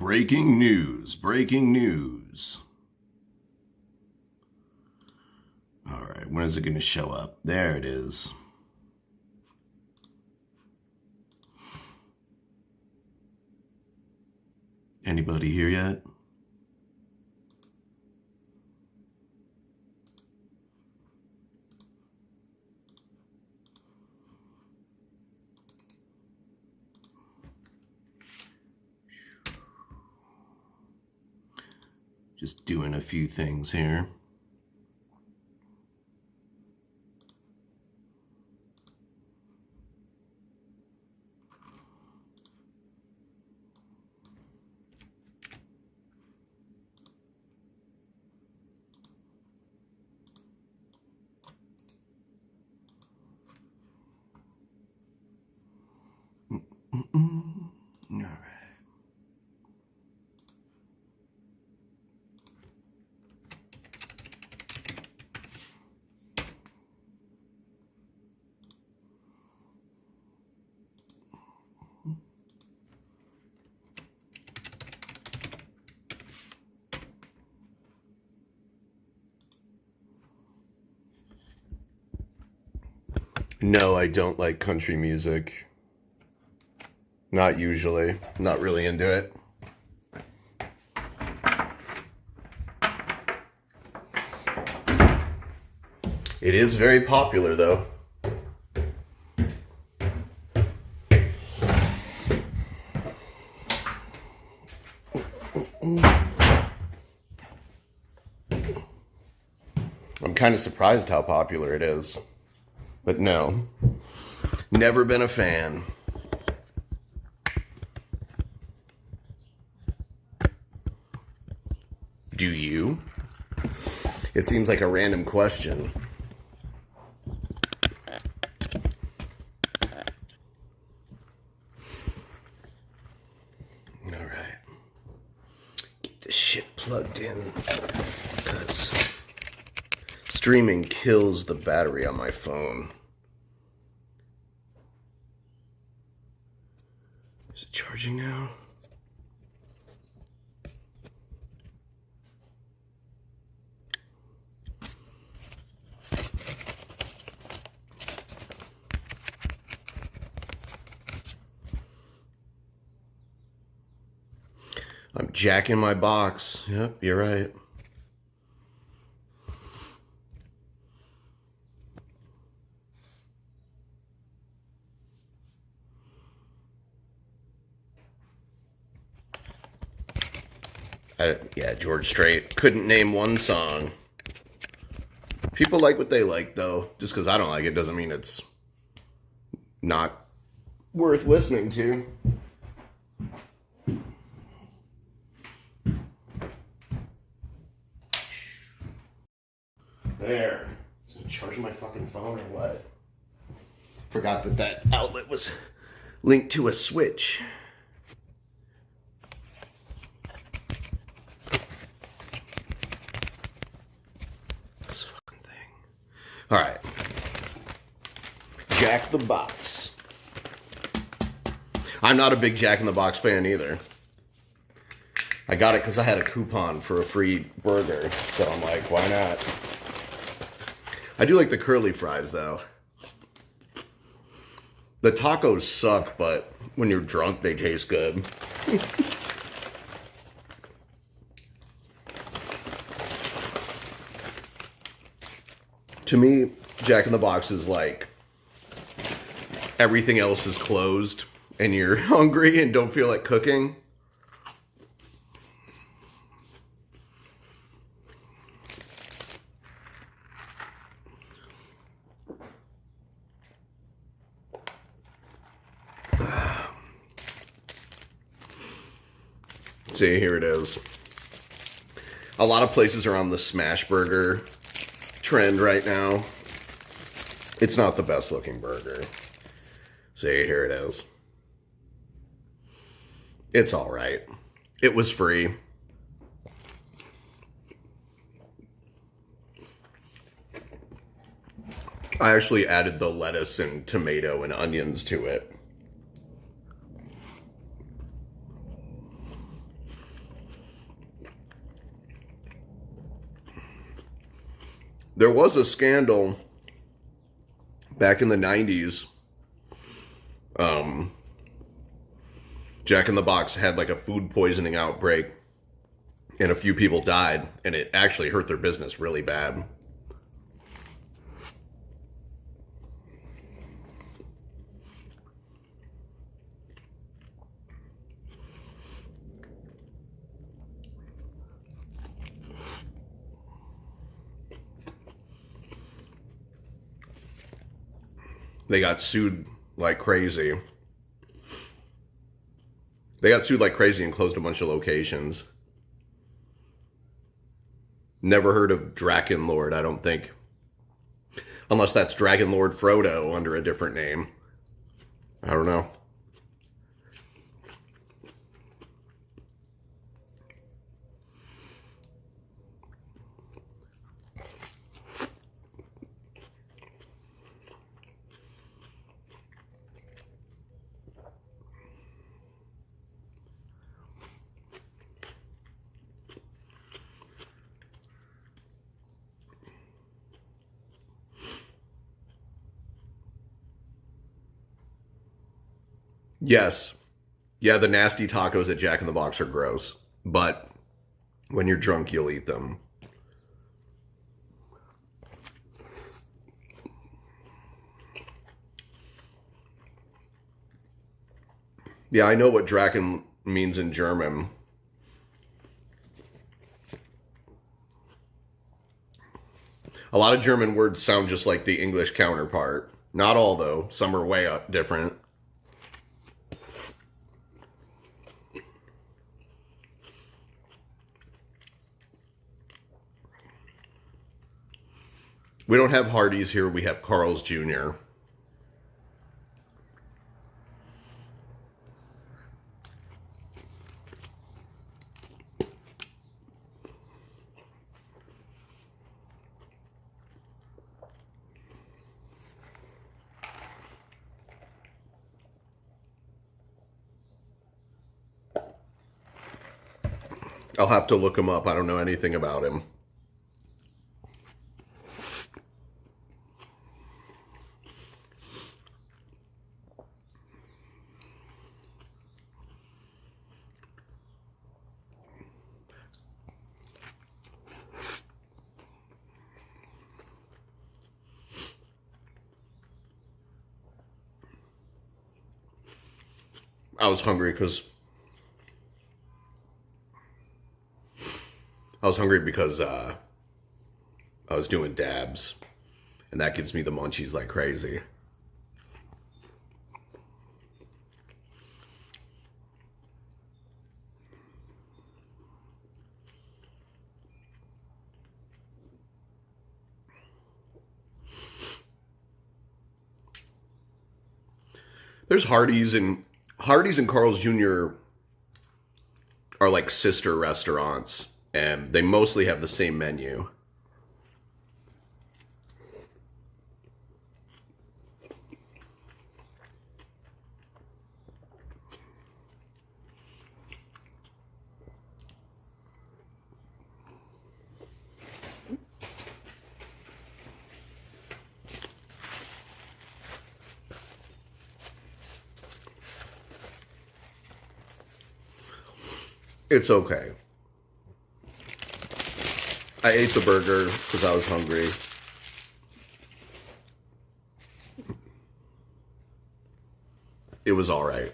Breaking news, breaking news. All right, when is it going to show up? There it is. Anybody here yet? Just doing a few things here. All right. No, I don't like country music. Not usually. Not really into it. It is very popular, though. I'm kind of surprised how popular it is. But no, never been a fan. Do you? It seems like a random question. All right. Get this shit plugged in because streaming kills the battery on my phone. Is it charging now? I'm jacking my box. Yep, you're right. Yeah, George Strait. Couldn't name one song. People like what they like, though. Just because I don't like it doesn't mean it's not worth listening to. There. Is it charging my fucking phone or what? Forgot that outlet was linked to a switch. This fucking thing. Alright. Jack the Box. I'm not a big Jack in the Box fan either. I got it because I had a coupon for a free burger. So I'm like, why not? I do like the curly fries, though. The tacos suck, but when you're drunk, they taste good. To me, Jack in the Box is like everything else is closed and you're hungry and don't feel like cooking. See, here it is. A lot of places are on the smash burger trend right now. It's not the best looking burger. See, here it is. It's all right. It was free. I actually added the lettuce and tomato and onions to it. There was a scandal back in the 90s. Jack in the Box had like a food poisoning outbreak and a few people died, and it actually hurt their business really bad. They got sued like crazy. They got sued like crazy and closed a bunch of locations. Never heard of Draken Lord, I don't think. Unless that's Dragon Lord Frodo under a different name. I don't know. Yes. Yeah, the nasty tacos at Jack in the Box are gross. But when you're drunk, you'll eat them. Yeah, I know what Draken means in German. A lot of German words sound just like the English counterpart. Not all, though. Some are way up different. We don't have Hardee's here. We have Carl's Jr. I'll have to look him up. I don't know anything about him. I was hungry because I was doing dabs, and that gives me the munchies like crazy. There's Hardee's and Carl's Jr. are like sister restaurants, and they mostly have the same menu. It's okay. I ate the burger because I was hungry. It was all right.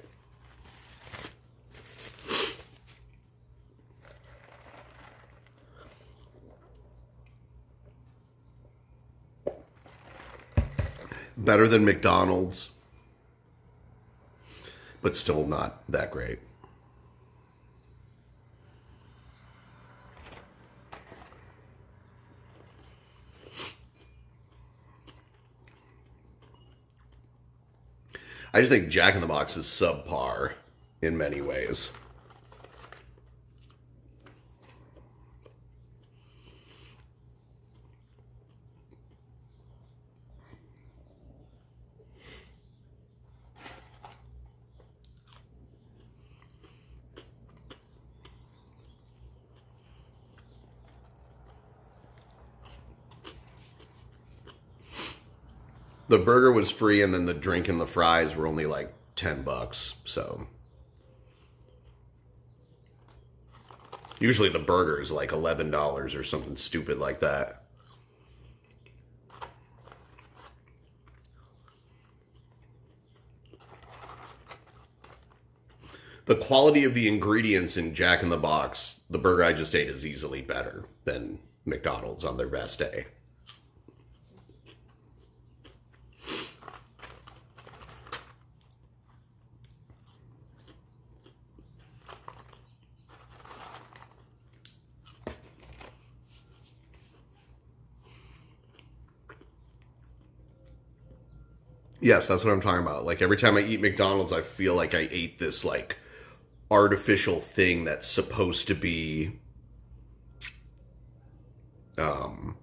Better than McDonald's, but still not that great. I just think Jack in the Box is subpar in many ways. The burger was free, and then the drink and the fries were only like $10. So usually the burger is like $11 or something stupid like that. The quality of the ingredients in Jack in the Box, the burger I just ate, is easily better than McDonald's on their best day. Yes, that's what I'm talking about. Like every time I eat McDonald's, I feel like I ate this like artificial thing that's supposed to be um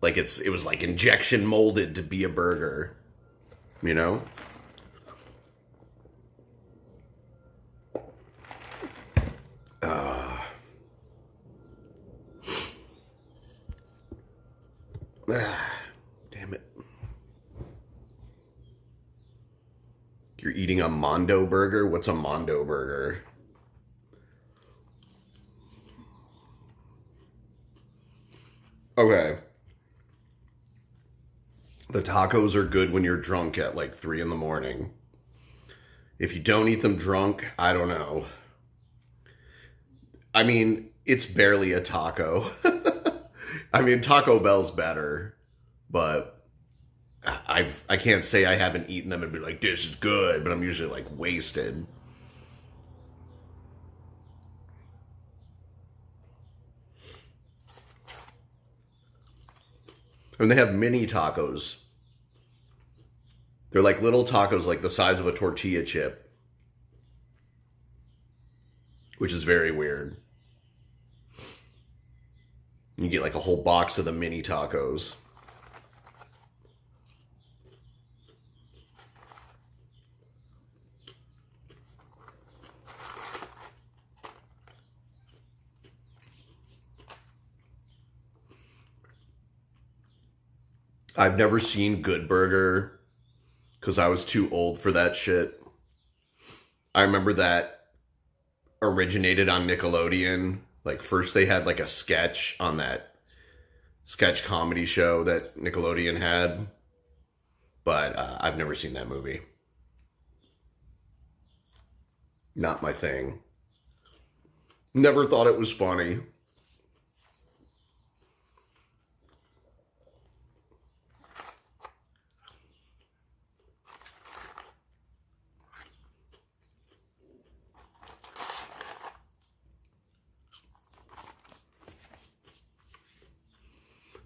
like it was like injection molded to be a burger, you know? Uh, damn it. You're eating a Mondo burger? What's a Mondo burger? Okay. The tacos are good when you're drunk at like 3 in the morning. If you don't eat them drunk, I don't know. I mean, it's barely a taco. I mean, Taco Bell's better, but I can't say I haven't eaten them and be like, this is good, but I'm usually like wasted. And they have mini tacos. They're like little tacos like the size of a tortilla chip, which is very weird. You get like a whole box of the mini tacos. I've never seen Good Burger because I was too old for that shit. I remember that originated on Nickelodeon. Like first they had like a sketch on that sketch comedy show that Nickelodeon had, but I've never seen that movie. Not my thing. Never thought it was funny.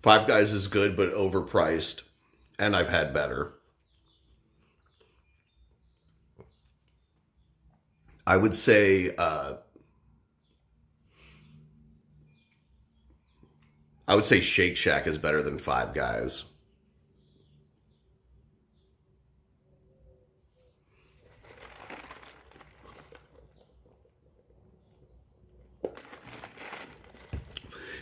Five Guys is good, but overpriced, and I've had better. I would say Shake Shack is better than Five Guys.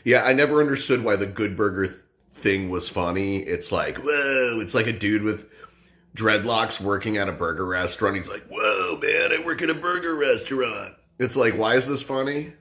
Yeah, I never understood why the Good Burger thing was funny. It's like, whoa, it's like a dude with dreadlocks working at a burger restaurant. He's like, whoa, man, I work at a burger restaurant. It's like, why is this funny?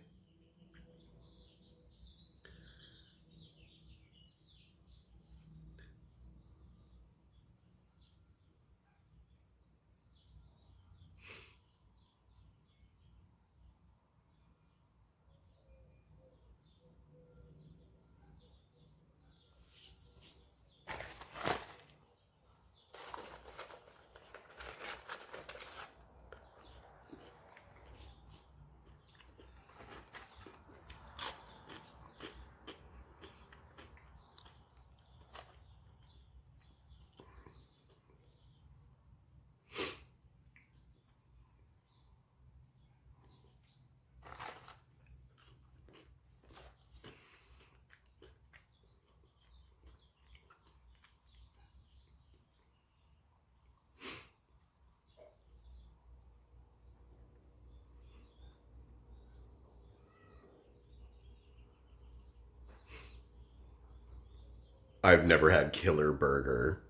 I've never had Killer Burger.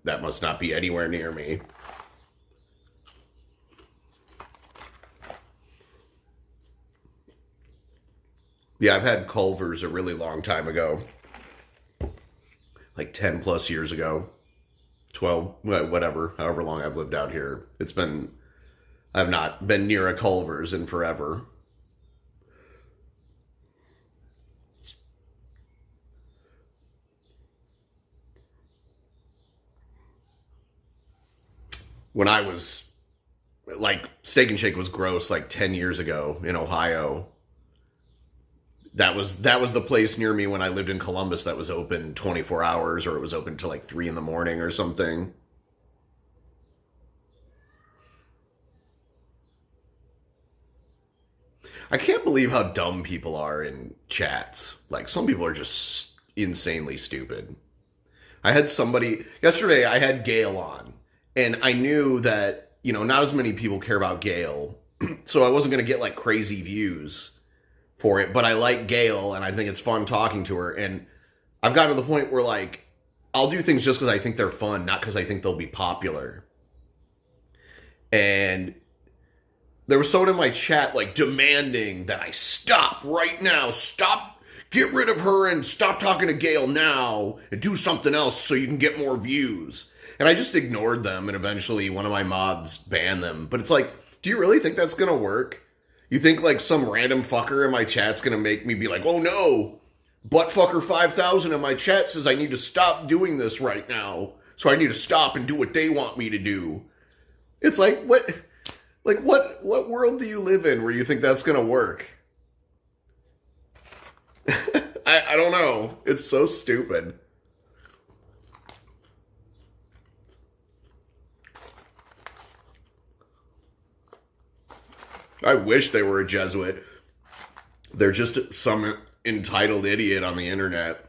That must not be anywhere near me. Yeah, I've had Culver's a really long time ago. Like 10 plus years ago. 12, whatever, however long I've lived out here. I've not been near a Culver's in forever. When I was, like, Steak and Shake was gross like 10 years ago in Ohio. That was the place near me when I lived in Columbus that was open 24 hours, or it was open till like 3 in the morning or something. I can't believe how dumb people are in chats. Like, some people are just insanely stupid. I had somebody, yesterday I had Gail on, and I knew that, not as many people care about Gail, so I wasn't going to get like crazy views for it, but I like Gail, and I think it's fun talking to her, and I've gotten to the point where, like, I'll do things just because I think they're fun, not because I think they'll be popular. And there was someone in my chat, like, demanding that I stop right now, get rid of her and stop talking to Gail now, and do something else so you can get more views. And I just ignored them, and eventually one of my mods banned them. But it's like, do you really think that's going to work? You think, like, some random fucker in my chat's gonna make me be like, oh no, buttfucker5000 in my chat says I need to stop doing this right now, so I need to stop and do what they want me to do. It's like, what world do you live in where you think that's gonna work? I don't know. It's so stupid. I wish they were a Jesuit. They're just some entitled idiot on the internet.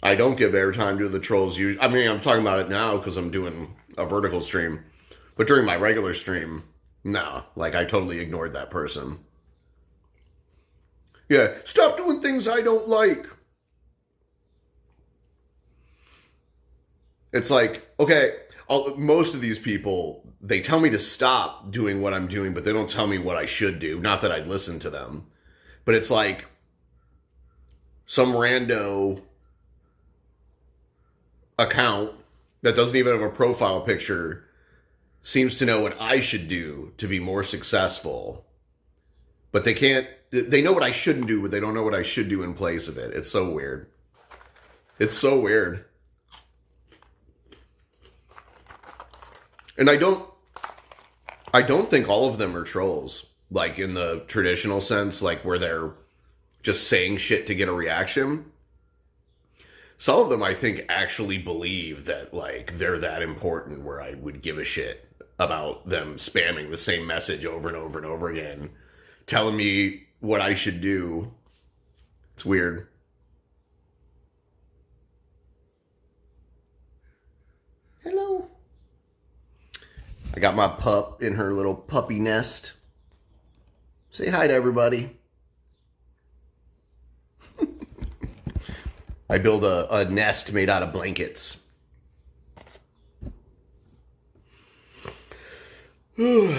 I don't give airtime to the trolls. I mean, I'm talking about it now because I'm doing a vertical stream. But during my regular stream, no. Like, I totally ignored that person. Yeah, stop doing things I don't like. It's like, okay, most of these people, they tell me to stop doing what I'm doing, but they don't tell me what I should do. Not that I'd listen to them. But it's like some rando account that doesn't even have a profile picture seems to know what I should do to be more successful. But they know what I shouldn't do, but they don't know what I should do in place of it. It's so weird. It's so weird. And I don't think all of them are trolls, like in the traditional sense, like where they're just saying shit to get a reaction. Some of them, I think, actually believe that, like, they're that important where I would give a shit about them spamming the same message over and over and over again, telling me what I should do. It's weird. Hello. I got my pup in her little puppy nest. Say hi to everybody. I build a nest made out of blankets. You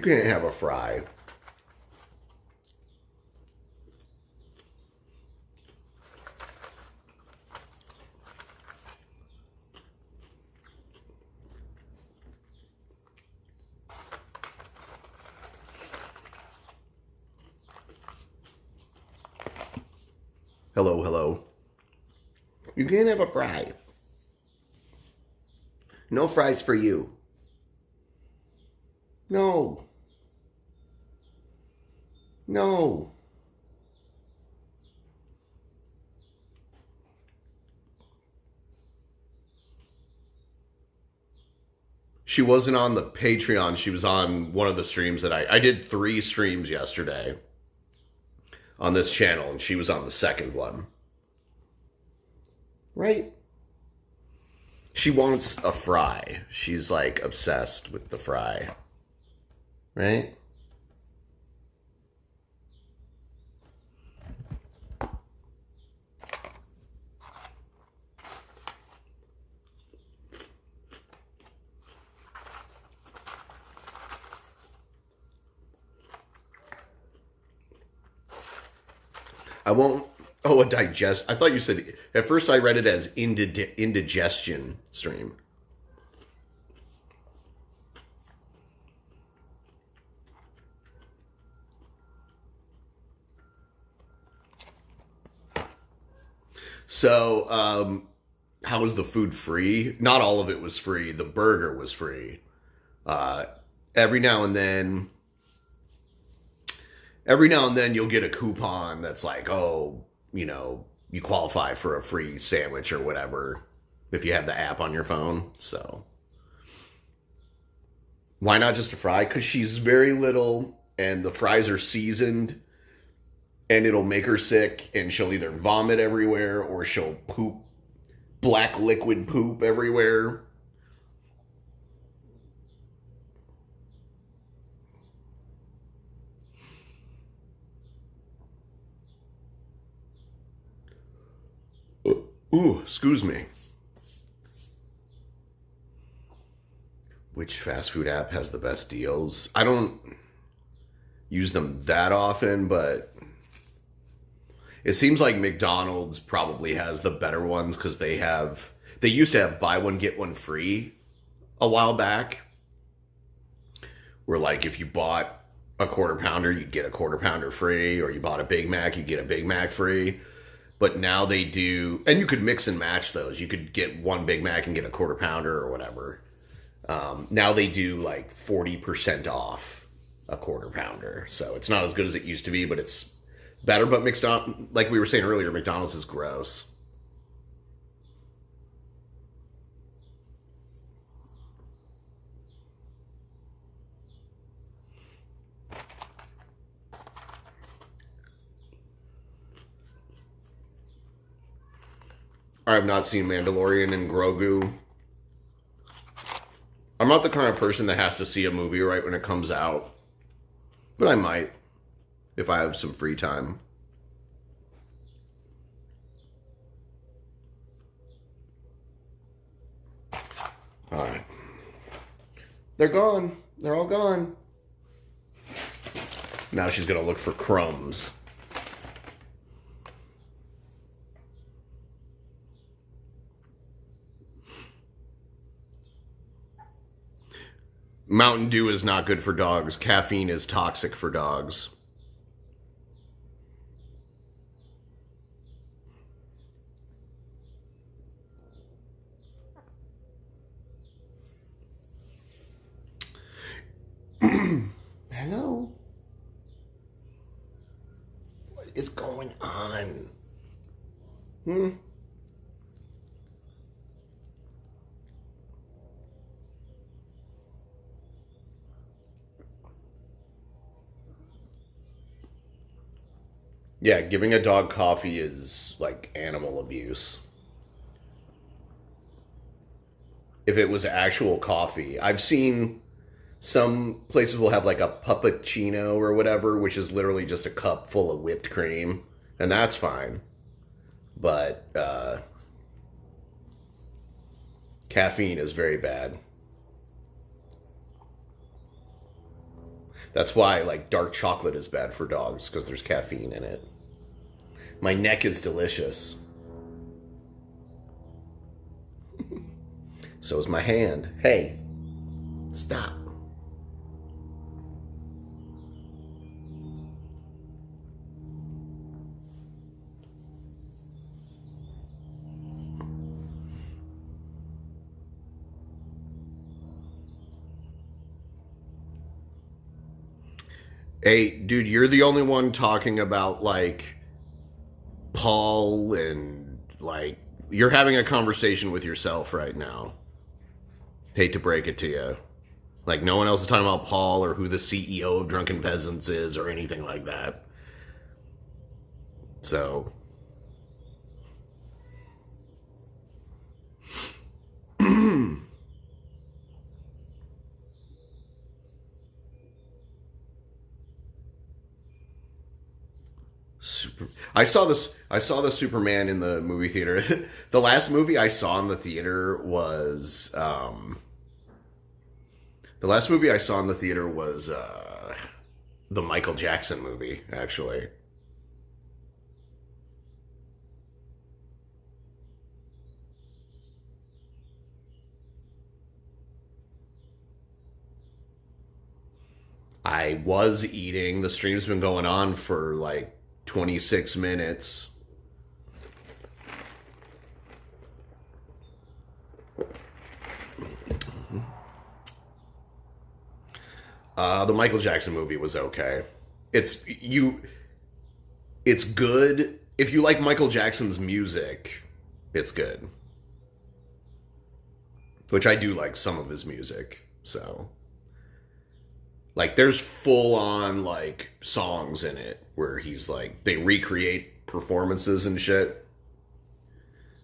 can't have a fry. Hello, hello. You can't have a fry. No fries for you. No. No. She wasn't on the Patreon. She was on one of the streams that I did 3 streams yesterday. on this channel, and she was on the second one. Right? She wants a fry. She's like obsessed with the fry. Right? I won't. Oh, a digest. I thought you said. At first, I read it as indigestion stream. So, how was the food free? Not all of it was free. The burger was free. Every now and then you'll get a coupon that's like, oh, you know, you qualify for a free sandwich or whatever if you have the app on your phone. So why not just a fry? Because she's very little and the fries are seasoned and it'll make her sick and she'll either vomit everywhere or she'll poop, black liquid poop everywhere. Ooh, excuse me. Which fast food app has the best deals? I don't use them that often, but it seems like McDonald's probably has the better ones because they used to have buy one, get one free a while back. Where like if you bought a quarter pounder, you'd get a quarter pounder free, or you bought a Big Mac, you'd get a Big Mac free. But now they do, and you could mix and match those. You could get one Big Mac and get a quarter pounder or whatever. Now they do like 40% off a quarter pounder. So it's not as good as it used to be, but it's better. But like we were saying earlier, McDonald's is gross. I've not seen Mandalorian and Grogu. I'm not the kind of person that has to see a movie right when it comes out. But I might, if I have some free time. Alright. They're gone. They're all gone. Now she's going to look for crumbs. Mountain Dew is not good for dogs. Caffeine is toxic for dogs. Hello? What is going on? Yeah, giving a dog coffee is like animal abuse. If it was actual coffee, I've seen some places will have like a puppuccino or whatever, which is literally just a cup full of whipped cream, and that's fine. But caffeine is very bad. That's why like dark chocolate is bad for dogs, because there's caffeine in it. My neck is delicious. So is my hand. Hey, stop. Hey, dude, you're the only one talking about like Paul and like you're having a conversation with yourself right now. Hate to break it to you. Like no one else is talking about Paul or who the CEO of Drunken Peasants is or anything like that. So I saw this. I saw the Superman in the movie theater. The last movie I saw in the theater was the last movie I saw in the theater was the Michael Jackson movie. Actually, I was eating. The stream's been going on for like 26 minutes. The Michael Jackson movie was okay. It's you. It's good if you like Michael Jackson's music. It's good, which I do like some of his music. So, like, there's full on like songs in it where he's like they recreate performances and shit.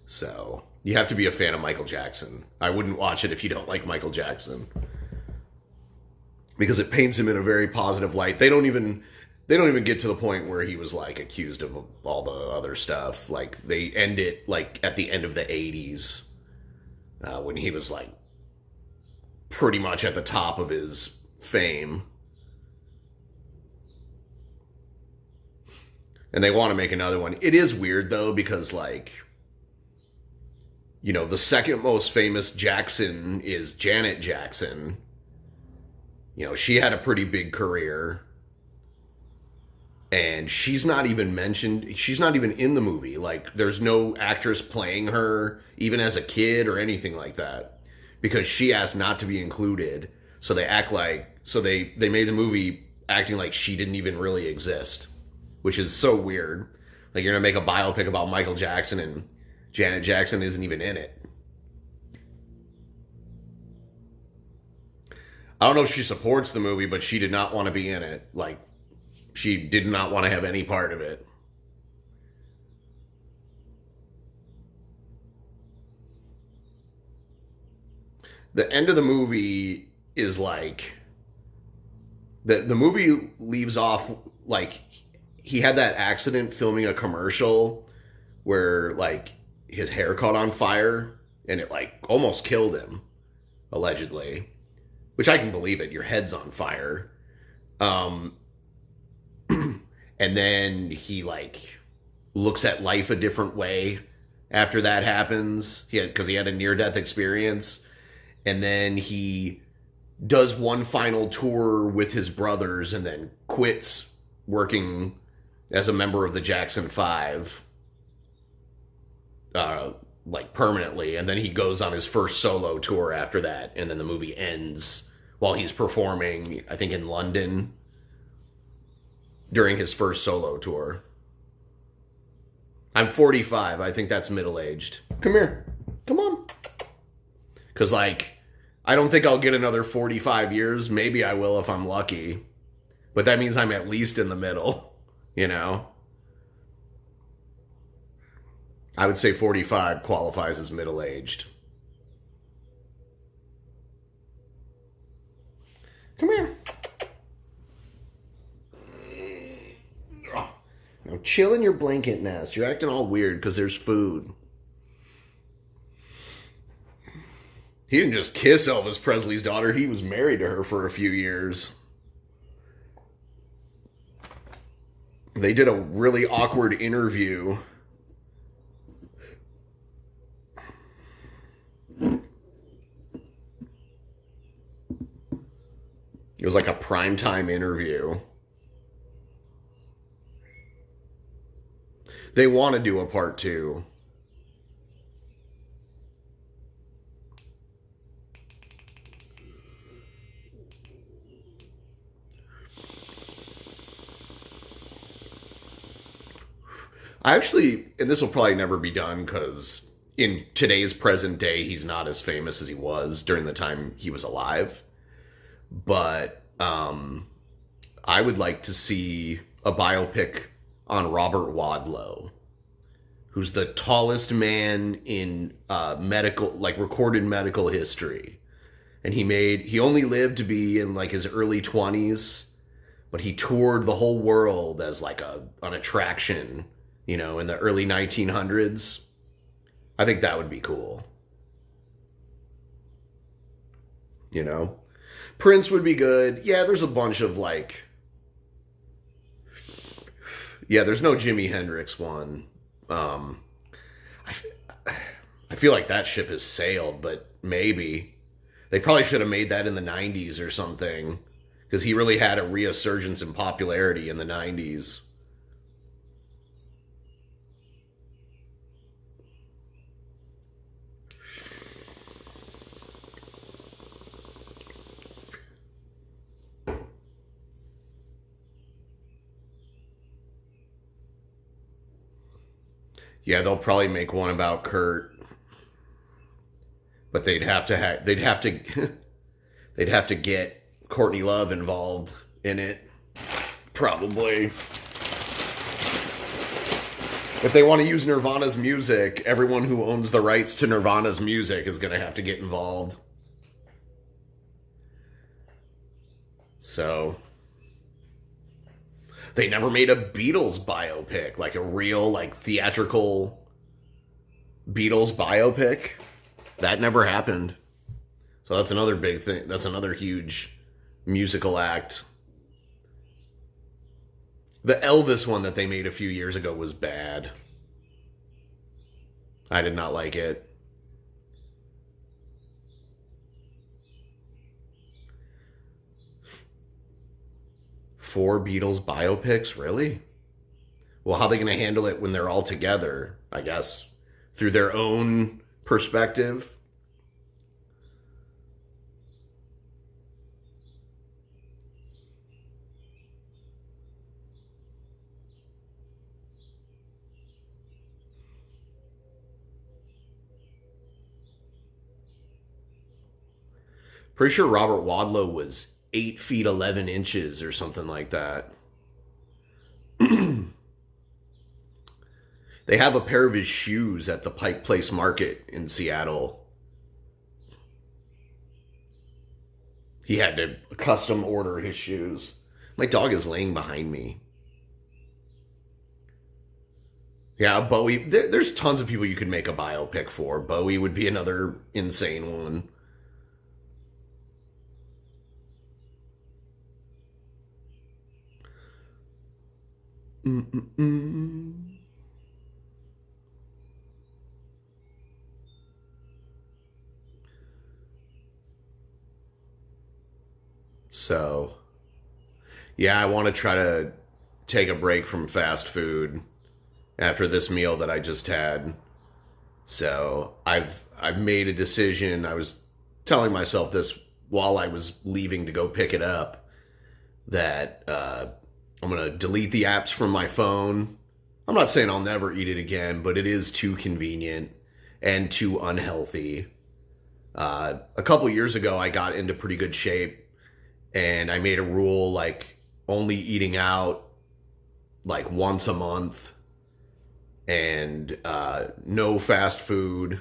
So you have to be a fan of Michael Jackson. I wouldn't watch it if you don't like Michael Jackson, because it paints him in a very positive light. They don't even get to the point where he was like accused of all the other stuff. Like they end it like at the end of the 80s when he was like pretty much at the top of his fame. And they want to make another one. It is weird though, because like, you know, the second most famous Jackson is Janet Jackson. You know, she had a pretty big career. And she's not even mentioned. She's not even in the movie. Like, there's no actress playing her, even as a kid or anything like that. Because she asked not to be included. So they act like, so they made the movie acting like she didn't even really exist. Which is so weird. Like, you're going to make a biopic about Michael Jackson and Janet Jackson isn't even in it. I don't know if she supports the movie, but she did not want to be in it. Like, she did not want to have any part of it. The end of the movie is like, the movie leaves off like he had that accident filming a commercial where like his hair caught on fire and it like almost killed him, allegedly. Which I can believe it. Your head's on fire. And then he like looks at life a different way after that happens. Because he had a near-death experience. And then he does one final tour with his brothers and then quits working as a member of the Jackson 5. Like permanently. And then he goes on his first solo tour after that. And then the movie ends while he's performing, I think, in London during his first solo tour. I'm 45. I think that's middle-aged. Come here. Come on. Because, like, I don't think I'll get another 45 years. Maybe I will if I'm lucky. But that means I'm at least in the middle, you know? I would say 45 qualifies as middle-aged. Come here. Now chill in your blanket nest. You're acting all weird because there's food. He didn't just kiss Elvis Presley's daughter. He was married to her for a few years. They did a really awkward interview. It was like a primetime interview. They want to do a part 2. I actually, and this will probably never be done because in today's present day, he's not as famous as he was during the time he was alive. But I would like to see a biopic on Robert Wadlow, who's the tallest man in medical, like recorded medical history. And he only lived to be in like his early 20s, but he toured the whole world as like an attraction, you know, in the early 1900s. I think that would be cool. You know? Prince would be good. Yeah, there's a bunch of like... Yeah, there's no Jimi Hendrix one. I feel like that ship has sailed, but maybe. They probably should have made that in the 90s or something, because he really had a resurgence in popularity in the 90s. Yeah, they'll probably make one about Kurt, but they'd have to they'd have to get Courtney Love involved in it, probably. If they want to use Nirvana's music, everyone who owns the rights to Nirvana's music is going to have to get involved. So they never made a Beatles biopic, like a real, like, theatrical Beatles biopic. That never happened. So that's another big thing. That's another huge musical act. The Elvis one that they made a few years ago was bad. I did not like it. Four Beatles biopics? Really? Well, how are they going to handle it when they're all together? I guess through their own perspective. Pretty sure Robert Wadlow was 8 feet 11 inches or something like that. They have a pair of his shoes at the Pike Place Market in Seattle. He had to custom order his shoes. My dog is laying behind me. Yeah, Bowie. There's tons of people you could make a biopic for. Bowie would be another insane one. So, yeah, I want to try to take a break from fast food after this meal that I just had. So, I've made a decision. I was telling myself this while I was leaving to go pick it up, that I'm going to delete the apps from my phone. I'm not saying I'll never eat it again, but it is too convenient and too unhealthy. A couple years ago, I got into pretty good shape, and I made a rule, like, only eating out like once a month, and no fast food.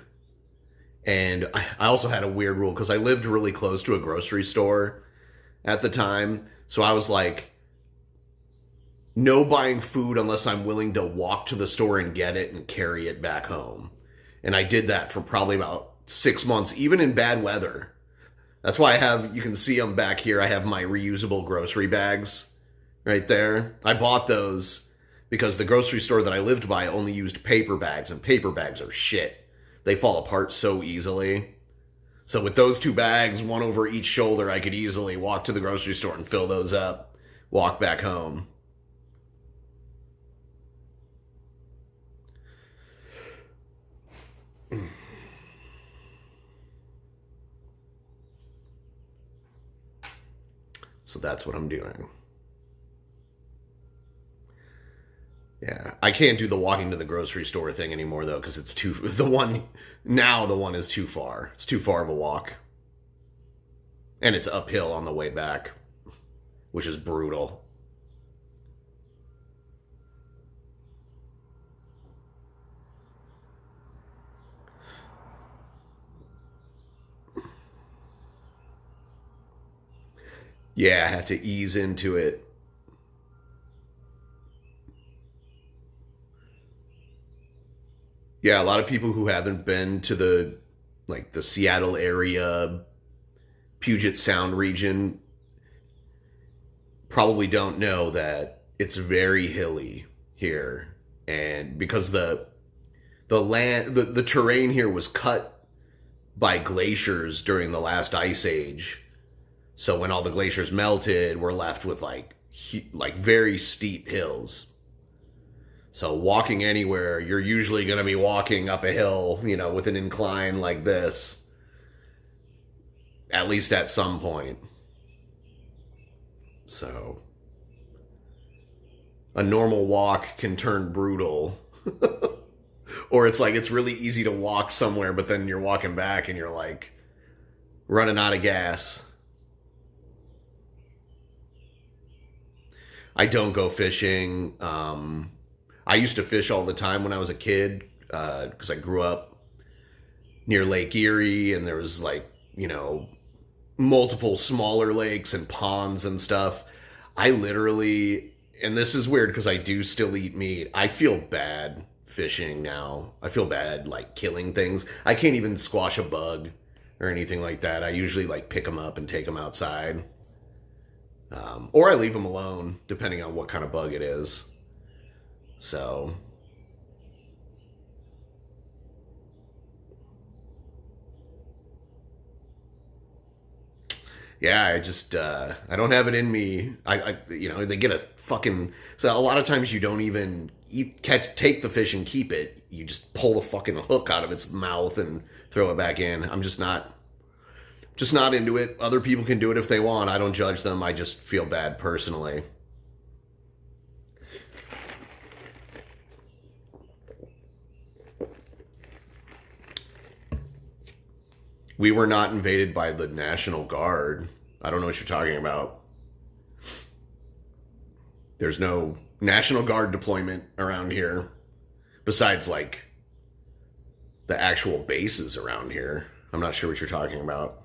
And I also had a weird rule because I lived really close to a grocery store at the time. So I was like, no buying food unless I'm willing to walk to the store and get it and carry it back home. And I did that for probably about 6 months, even in bad weather. That's why you can see them back here. I have my reusable grocery bags right there. I bought those because the grocery store that I lived by only used paper bags, and paper bags are shit. They fall apart so easily. So with those 2 bags, one over each shoulder, I could easily walk to the grocery store and fill those up, walk back home. So that's what I'm doing. Yeah, I can't do the walking to the grocery store thing anymore though, because the one is too far. It's too far of a walk. And it's uphill on the way back, which is brutal. Yeah, I have to ease into it. Yeah, a lot of people who haven't been to the Seattle area, Puget Sound region probably don't know that it's very hilly here. And because the terrain here was cut by glaciers during the last ice age. So when all the glaciers melted, we're left with like very steep hills. So walking anywhere, you're usually going to be walking up a hill, with an incline like this, at least at some point. So a normal walk can turn brutal. Or it's really easy to walk somewhere, but then you're walking back and you're like running out of gas. I don't go fishing. I used to fish all the time when I was a kid because I grew up near Lake Erie, and there was multiple smaller lakes and ponds and stuff. I literally, and this is weird because I do still eat meat. I feel bad fishing now. I feel bad killing things. I can't even squash a bug or anything like that. I usually pick them up and take them outside. Or I leave them alone, depending on what kind of bug it is. So, yeah, I don't have it in me. They get a fucking, so a lot of times you don't even take the fish and keep it. You just pull the fucking hook out of its mouth and throw it back in. I'm just not into it. Other people can do it if they want. I don't judge them. I just feel bad personally. We were not invaded by the National Guard. I don't know what you're talking about. There's no National Guard deployment around here besides the actual bases around here. I'm not sure what you're talking about.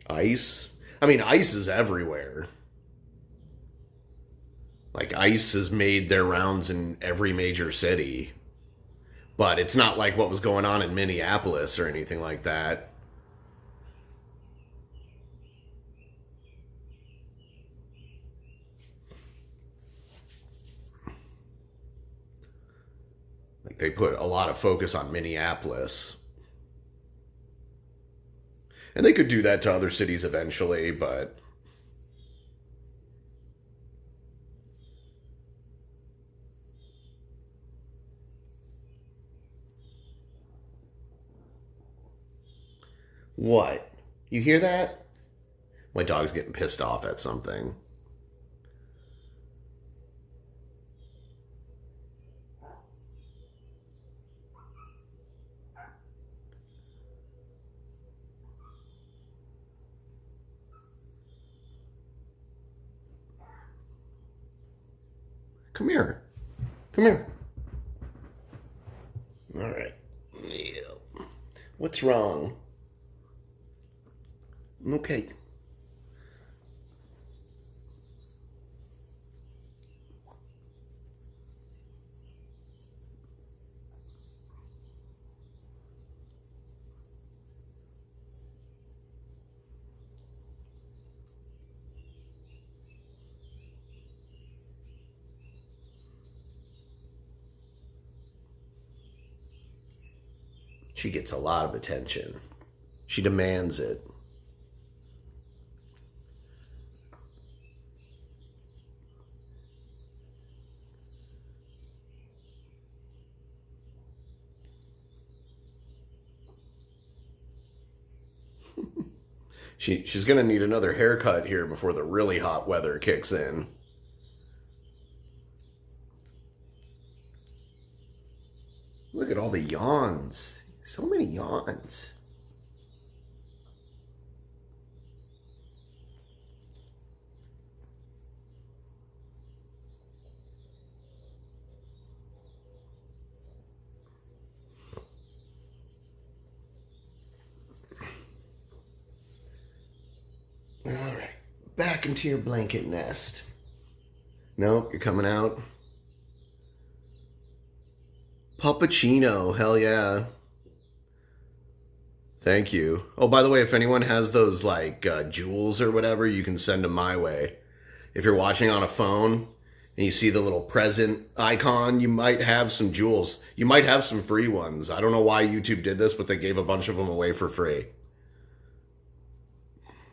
Ice? I mean, ice is everywhere. Ice has made their rounds in every major city. But it's not like what was going on in Minneapolis or anything like that. They put a lot of focus on Minneapolis. And they could do that to other cities eventually, but what? You hear that? My dog's getting pissed off at something. Come here. Come here. All right. Yeah. What's wrong? Okay. She gets a lot of attention. She demands it. She's going to need another haircut here before the really hot weather kicks in. all the yawns. So many yawns. All right, back into your blanket nest. Nope, you're coming out. Puppuccino, hell yeah. Thank you. Oh, by the way, if anyone has those like jewels or whatever, you can send them my way. If you're watching on a phone and you see the little present icon, you might have some jewels. You might have some free ones. I don't know why YouTube did this, but they gave a bunch of them away for free.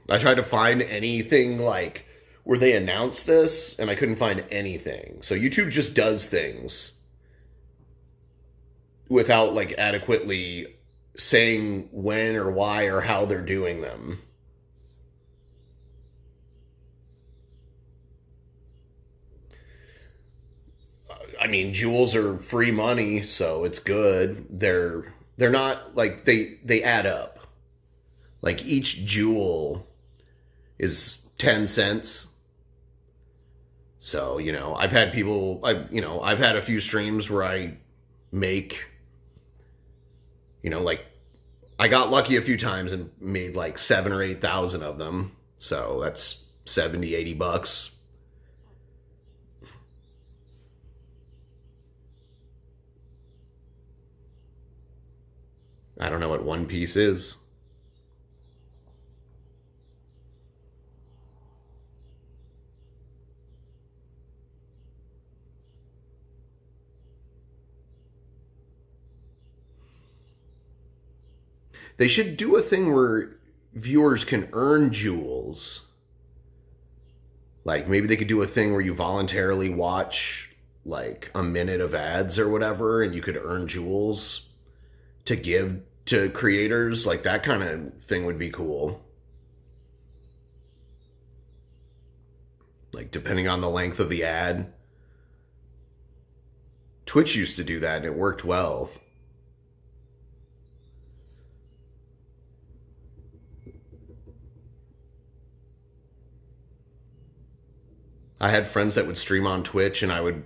I tried to find anything like where they announced this, and I couldn't find anything. So YouTube just does things without like adequately saying when or why or how they're doing them. I mean, jewels are free money, so it's good. They're not like they add up. Like each jewel is 10 cents. So, I've had people I've had a few streams where I make like I got lucky a few times and made like 7 or 8,000 of them. So that's 70, 80 bucks. I don't know what one piece is. They should do a thing where viewers can earn jewels. Like maybe they could do a thing where you voluntarily watch like a minute of ads or whatever and you could earn jewels to give to creators. Like that kind of thing would be cool. Like depending on the length of the ad. Twitch used to do that and it worked well. I had friends that would stream on Twitch and I would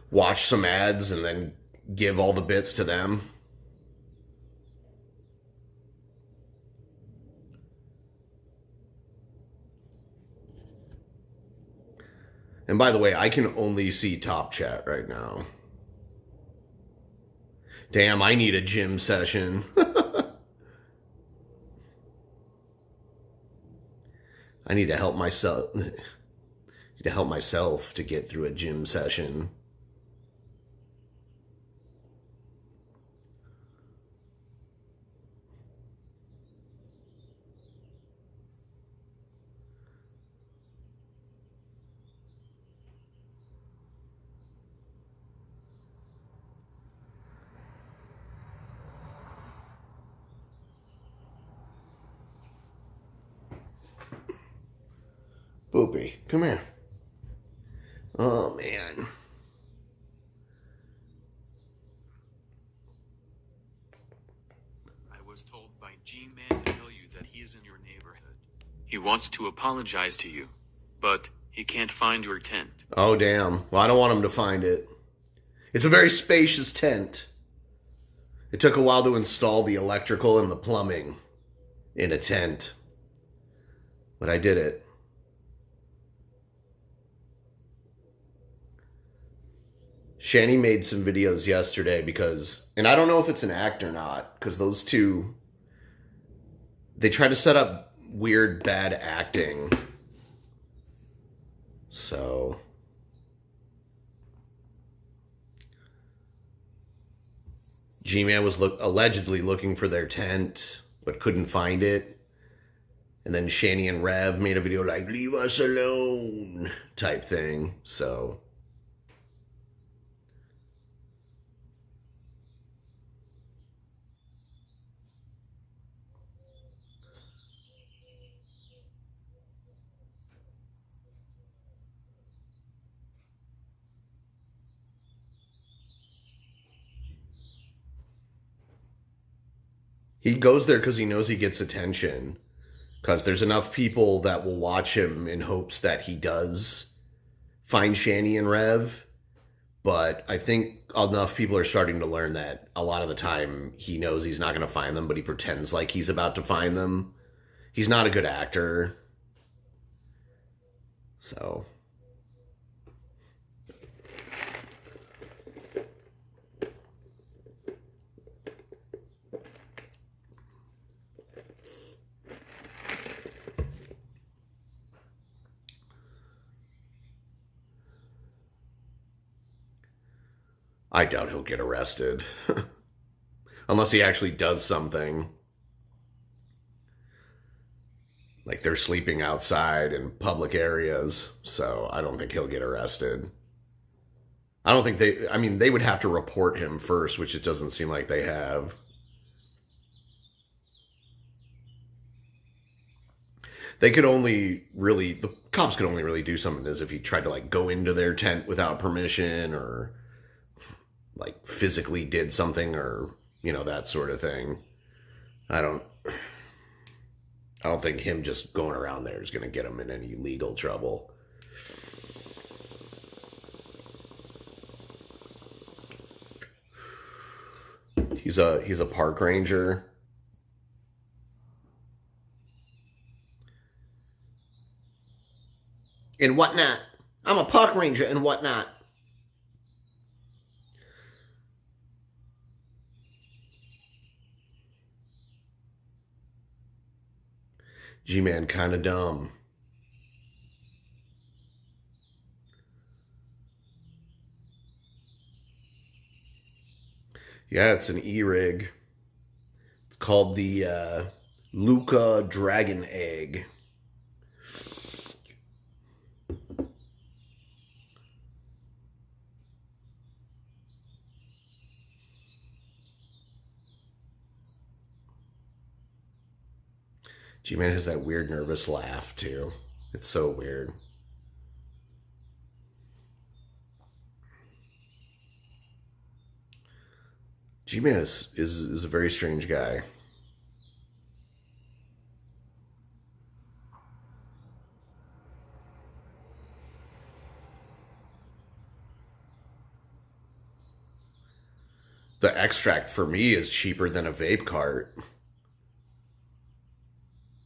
watch some ads and then give all the bits to them. And by the way, I can only see top chat right now. Damn, I need a gym session. I need to help myself. To get through a gym session. Boopy, come here. Oh, man. I was told by G-Man to tell you that he is in your neighborhood. He wants to apologize to you, but he can't find your tent. Oh, damn. Well, I don't want him to find it. It's a very spacious tent. It took a while to install the electrical and the plumbing in a tent, but I did it. Shani made some videos yesterday because, and I don't know if it's an act or not, because those two, they try to set up weird, bad acting. So, G-Man was allegedly looking for their tent, but couldn't find it. And then Shani and Rev made a video like, leave us alone, type thing. So, He goes there because he knows he gets attention. Because there's enough people that will watch him in hopes that he does find Shani and Rev. But I think enough people are starting to learn that a lot of the time he knows he's not going to find them, but he pretends like he's about to find them. He's not a good actor. So... I doubt he'll get arrested. Unless he actually does something. Like they're sleeping outside in public areas, so I don't think he'll get arrested. I don't think they would have to report him first, which it doesn't seem like they have. The cops could only really do something as if he tried to like go into their tent without permission or like physically did something or, that sort of thing. I don't think him just going around there is going to get him in any legal trouble. He's a park ranger. And whatnot. I'm a park ranger and whatnot. G-Man kind of dumb. Yeah, it's an E-rig. It's called the Luca Dragon Egg. G-Man has that weird nervous laugh, too. It's so weird. G-Man is a very strange guy. The extract for me is cheaper than a vape cart.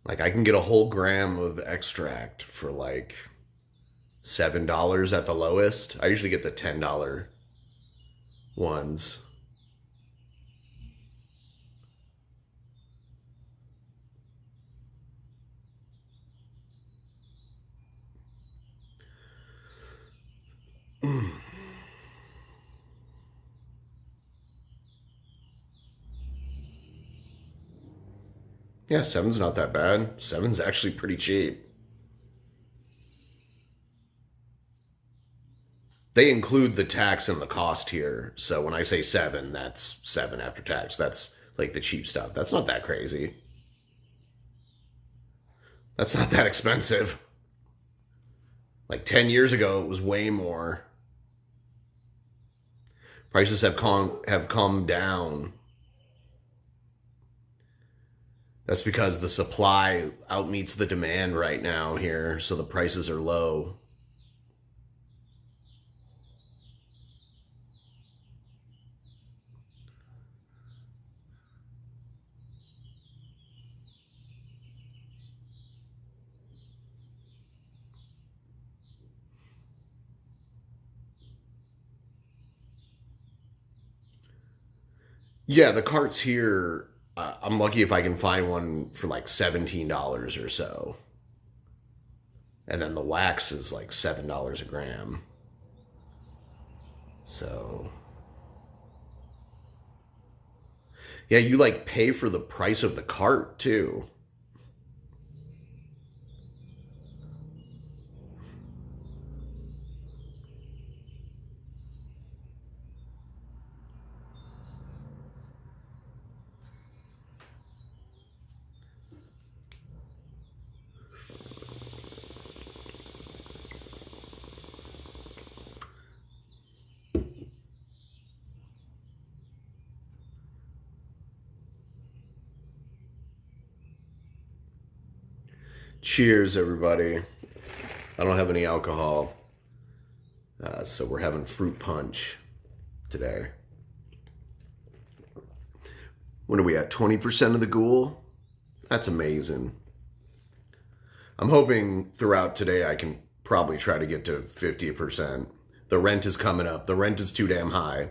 Like, I can get a whole gram of extract for like $7 at the lowest. I usually get the $10 ones. Yeah, $7's not that bad. $7's actually pretty cheap. They include the tax and the cost here. So when I say $7, that's $7 after tax. That's like the cheap stuff. That's not that crazy. That's not that expensive. Like 10 years ago, it was way more. Prices have come down. That's because the supply outmeets the demand right now here, so the prices are low. Yeah, the carts here, I'm lucky if I can find one for like $17 or so. And then the wax is like $7 a gram. So, yeah, you like pay for the price of the cart too. Cheers, everybody. I don't have any alcohol, so we're having fruit punch today. When are we at? 20% of the ghoul? That's amazing. I'm hoping throughout today I can probably try to get to 50%. The rent is coming up. The rent is too damn high.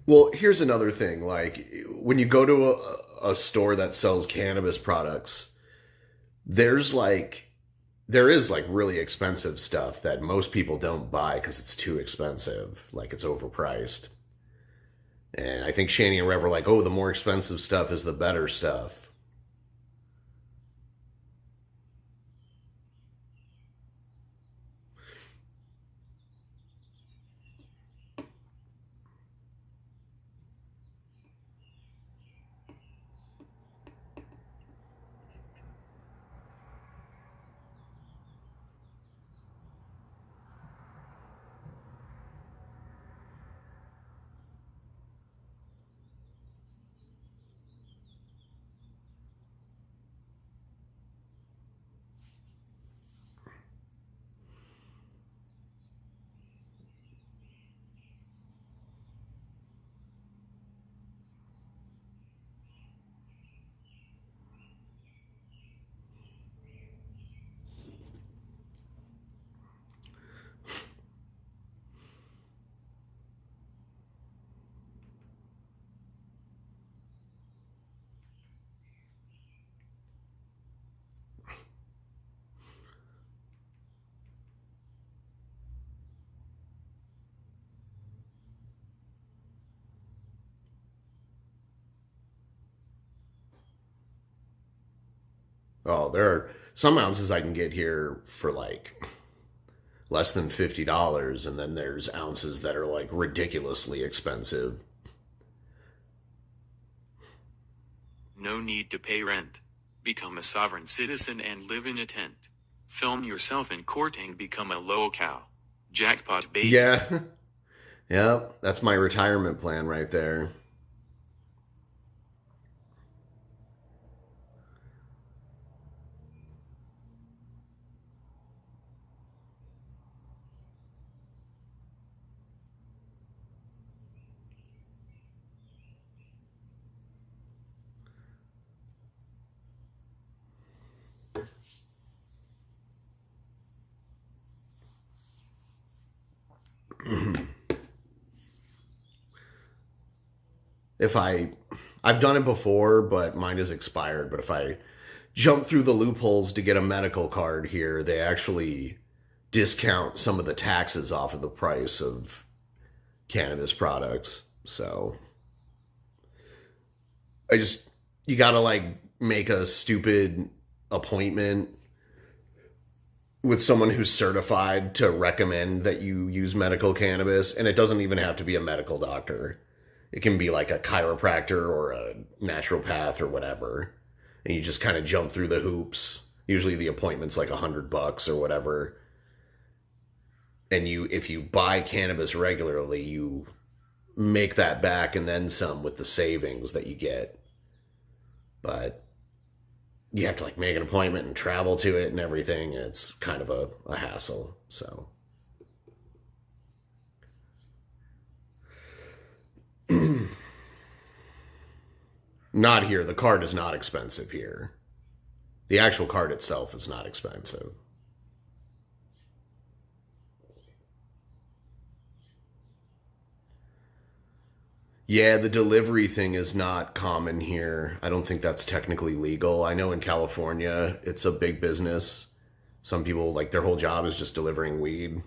Well, here's another thing. Like, when you go to a store that sells cannabis products, there's like, there is like really expensive stuff that most people don't buy because it's too expensive. Like, it's overpriced. And I think Shani and Rev are like, oh, the more expensive stuff is the better stuff. Oh, there are some ounces I can get here for like less than $50, and then there's ounces that are like ridiculously expensive. No need to pay rent. Become a sovereign citizen and live in a tent. Film yourself in court and become a locale. Jackpot, baby. Yeah. Yeah, that's my retirement plan right there. If I've done it before, but mine is expired. But if I jump through the loopholes to get a medical card here, they actually discount some of the taxes off of the price of cannabis products. So you gotta like make a stupid appointment with someone who's certified to recommend that you use medical cannabis. And it doesn't even have to be a medical doctor. It can be like a chiropractor or a naturopath or whatever. And you just kind of jump through the hoops. Usually the appointment's like $100 or whatever. And if you buy cannabis regularly, you make that back and then some with the savings that you get. But you have to like make an appointment and travel to it and everything. It's kind of a hassle. So not here. The card is not expensive here. The actual card itself is not expensive. Yeah, the delivery thing is not common here. I don't think that's technically legal. I know in California, it's a big business. Some people, like, their whole job is just delivering weed.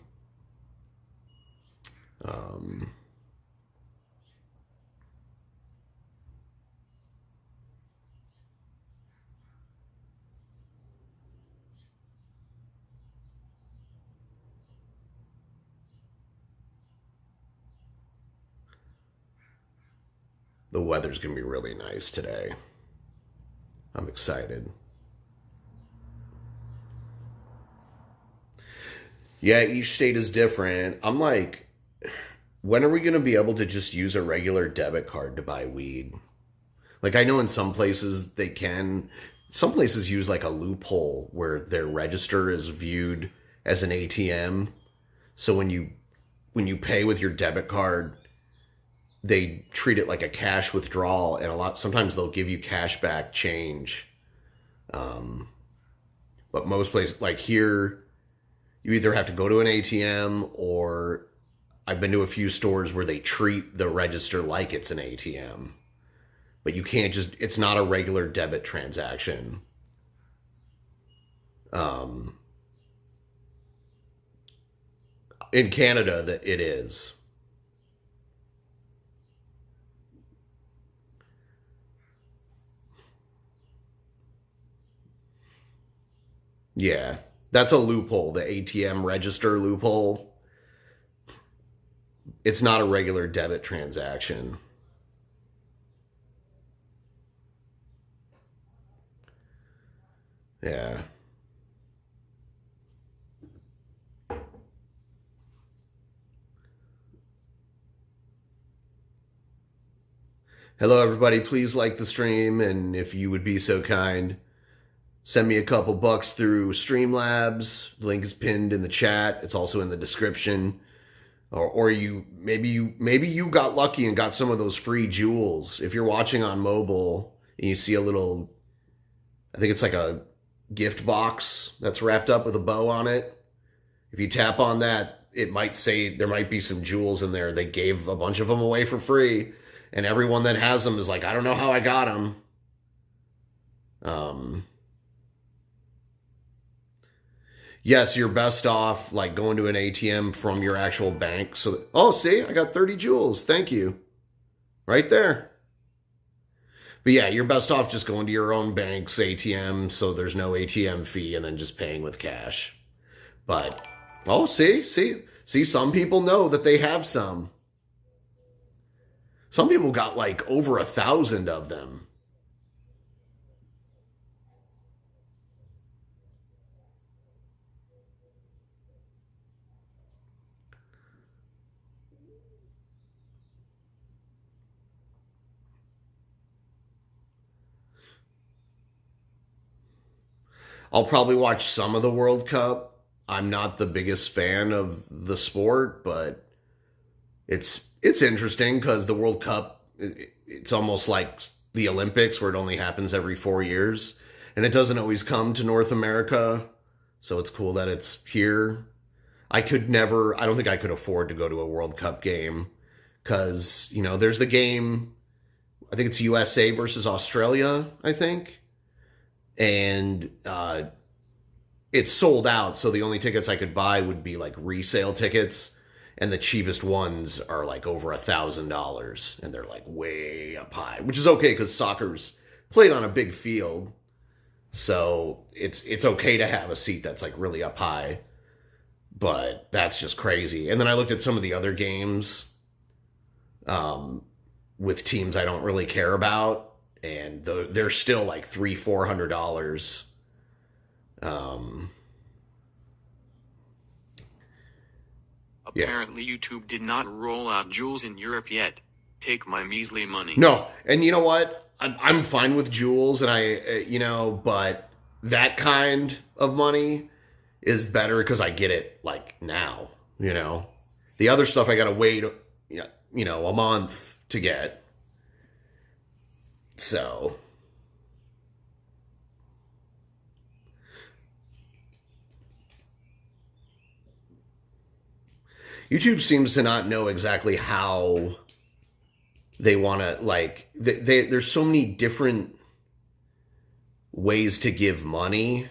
Um, the weather's going to be really nice today. I'm excited. Yeah, each state is different. I'm like, when are we going to be able to just use a regular debit card to buy weed? Like, I know in some places they can. Some places use like a loophole where their register is viewed as an ATM. So when you pay with your debit card, they treat it like a cash withdrawal, and sometimes they'll give you cash back change. Um, but most places, like here, you either have to go to an ATM, or I've been to a few stores where they treat the register like it's an ATM. But you can't it's not a regular debit transaction. Um, in Canada, that it is. Yeah, that's a loophole, the ATM register loophole. It's not a regular debit transaction. Yeah. Hello, everybody. Please like the stream, and if you would be so kind, send me a couple bucks through Streamlabs. The link is pinned in the chat. It's also in the description. Or maybe you got lucky and got some of those free jewels. If you're watching on mobile and you see a little, I think it's like a gift box that's wrapped up with a bow on it. If you tap on that, it might say there might be some jewels in there. They gave a bunch of them away for free, and everyone that has them is like, I don't know how I got them. Yes, you're best off like going to an ATM from your actual bank. So, oh, see, I got 30 jewels. Thank you. Right there. But yeah, you're best off just going to your own bank's ATM so there's no ATM fee, and then just paying with cash. But, oh, see, some people know that they have some. Some people got like over 1,000 of them. I'll probably watch some of the World Cup. I'm not the biggest fan of the sport, but it's interesting because the World Cup, it's almost like the Olympics where it only happens every 4 years, and it doesn't always come to North America. So it's cool that it's here. I don't think I could afford to go to a World Cup game because, there's the game, I think it's USA versus Australia, I think. And it's sold out. So the only tickets I could buy would be like resale tickets. And the cheapest ones are like over $1,000. And they're like way up high, which is okay because soccer's played on a big field. So it's okay to have a seat that's like really up high. But that's just crazy. And then I looked at some of the other games with teams I don't really care about, and they're still like $300-400. Apparently, YouTube did not roll out jewels in Europe yet. Take my measly money. No, and you know what? I'm fine with jewels, and but that kind of money is better because I get it like now. The other stuff I gotta wait, a month to get. So. YouTube seems to not know exactly how they want to, like, there's so many different ways to give money.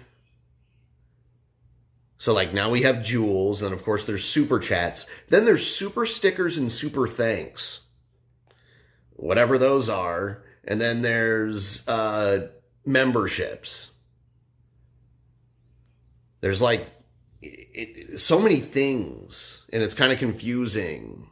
So, like, now we have jewels, and of course there's super chats. Then there's super stickers and super thanks. Whatever those are. And then there's memberships. There's like so many things, and it's kind of confusing,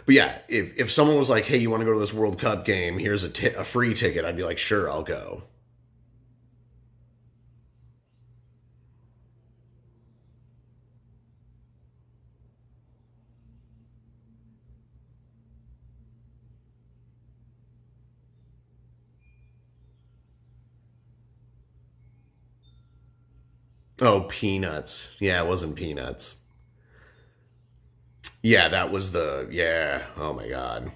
But yeah, if someone was like, "Hey, you want to go to this World Cup game? Here's a free ticket," I'd be like, "Sure, I'll go." Oh, Peanuts. Yeah, it wasn't Peanuts. Yeah, that was the yeah. Oh my god.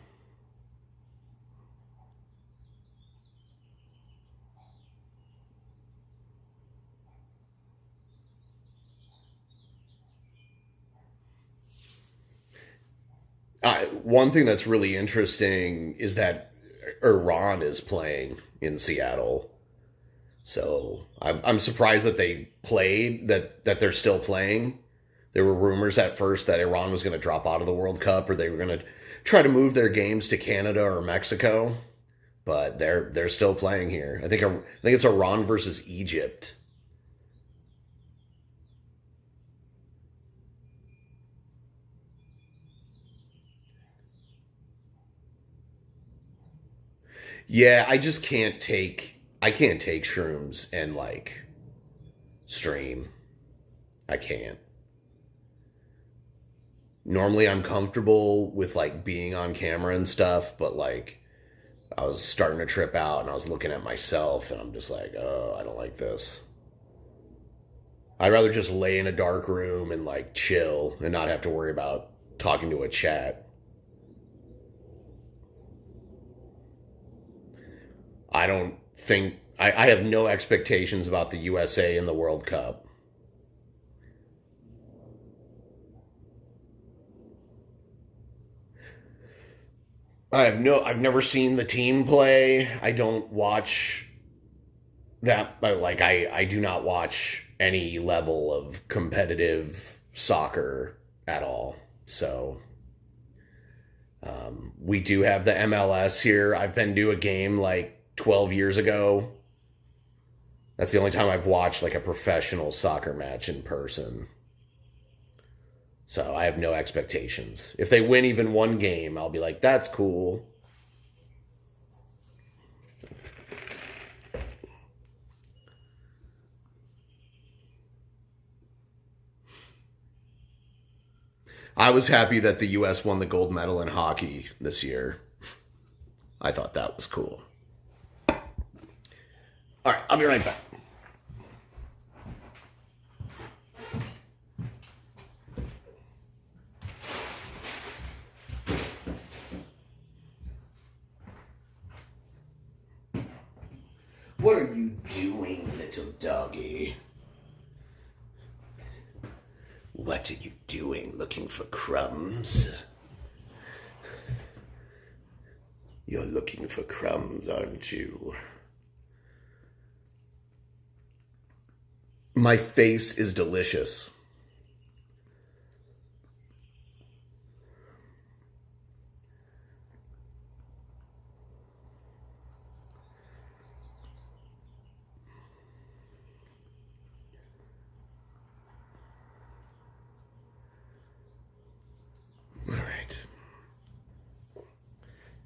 One thing that's really interesting is that Iran is playing in Seattle. So I'm surprised that they played that they're still playing. There were rumors at first that Iran was going to drop out of the World Cup or they were going to try to move their games to Canada or Mexico, but they're still playing here. I think it's Iran versus Egypt. Yeah, I can't take shrooms and like stream. I can't. Normally I'm comfortable with like being on camera and stuff, but like I was starting to trip out and I was looking at myself and I'm just like, oh, I don't like this. I'd rather just lay in a dark room and like chill and not have to worry about talking to a chat. I don't think I have no expectations about the USA in the World Cup. I've never seen the team play. I don't watch that, but like I do not watch any level of competitive soccer at all. So we do have the MLS here. I've been to a game like 12 years ago. That's the only time I've watched like a professional soccer match in person. So I have no expectations. If they win even one game, I'll be like, that's cool. I was happy that the US won the gold medal in hockey this year. I thought that was cool. All right, I'll be right back. What are you doing, little doggy? What are you doing, looking for crumbs? You're looking for crumbs, aren't you? My face is delicious. All right.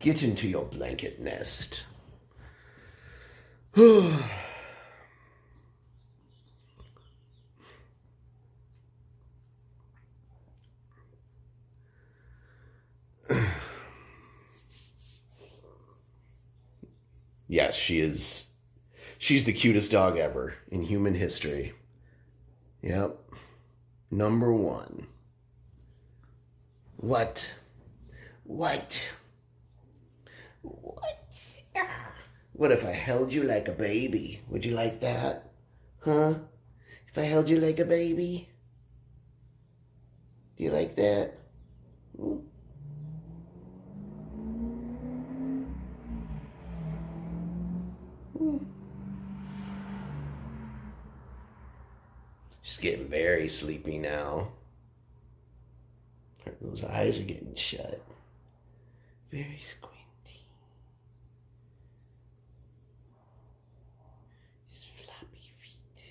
Get into your blanket nest. Yes, she is. She's the cutest dog ever in human history. Yep. Number one. What? What? What? What if I held you like a baby? Would you like that? Huh? If I held you like a baby? Do you like that? Hmm? Hmm. She's getting very sleepy now. Those eyes are getting shut. Very squinty. His floppy feet.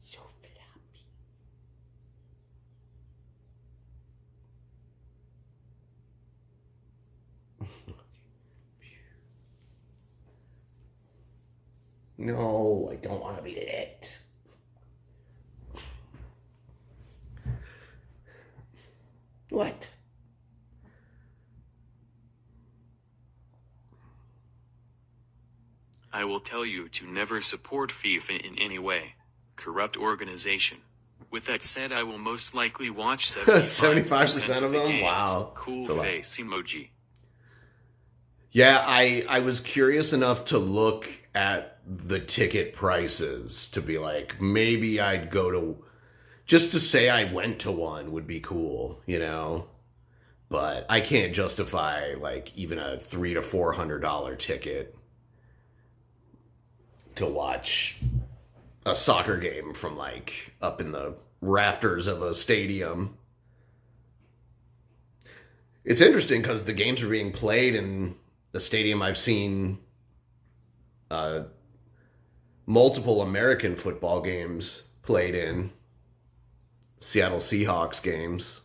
So floppy. No, I don't want to be it. What? I will tell you to never support FIFA in any way. Corrupt organization. With that said, I will most likely watch 75% of the them? games. Wow. Cool So face emoji. Yeah, I was curious enough to look at the ticket prices to be like, maybe I'd go to, just to say I went to one would be cool, you know? But I can't justify like even a $300 to $400 ticket to watch a soccer game from like up in the rafters of a stadium. It's interesting because the games are being played in the stadium I've seen multiple American football games played in. Seattle Seahawks games.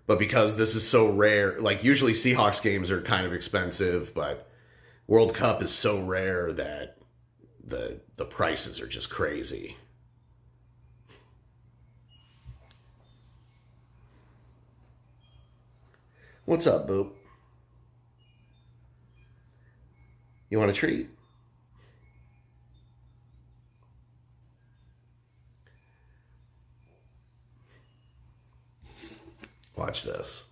But because this is so rare, like usually Seahawks games are kind of expensive, but World Cup is so rare that the prices are just crazy. What's up, Boop? You want a treat? Watch this.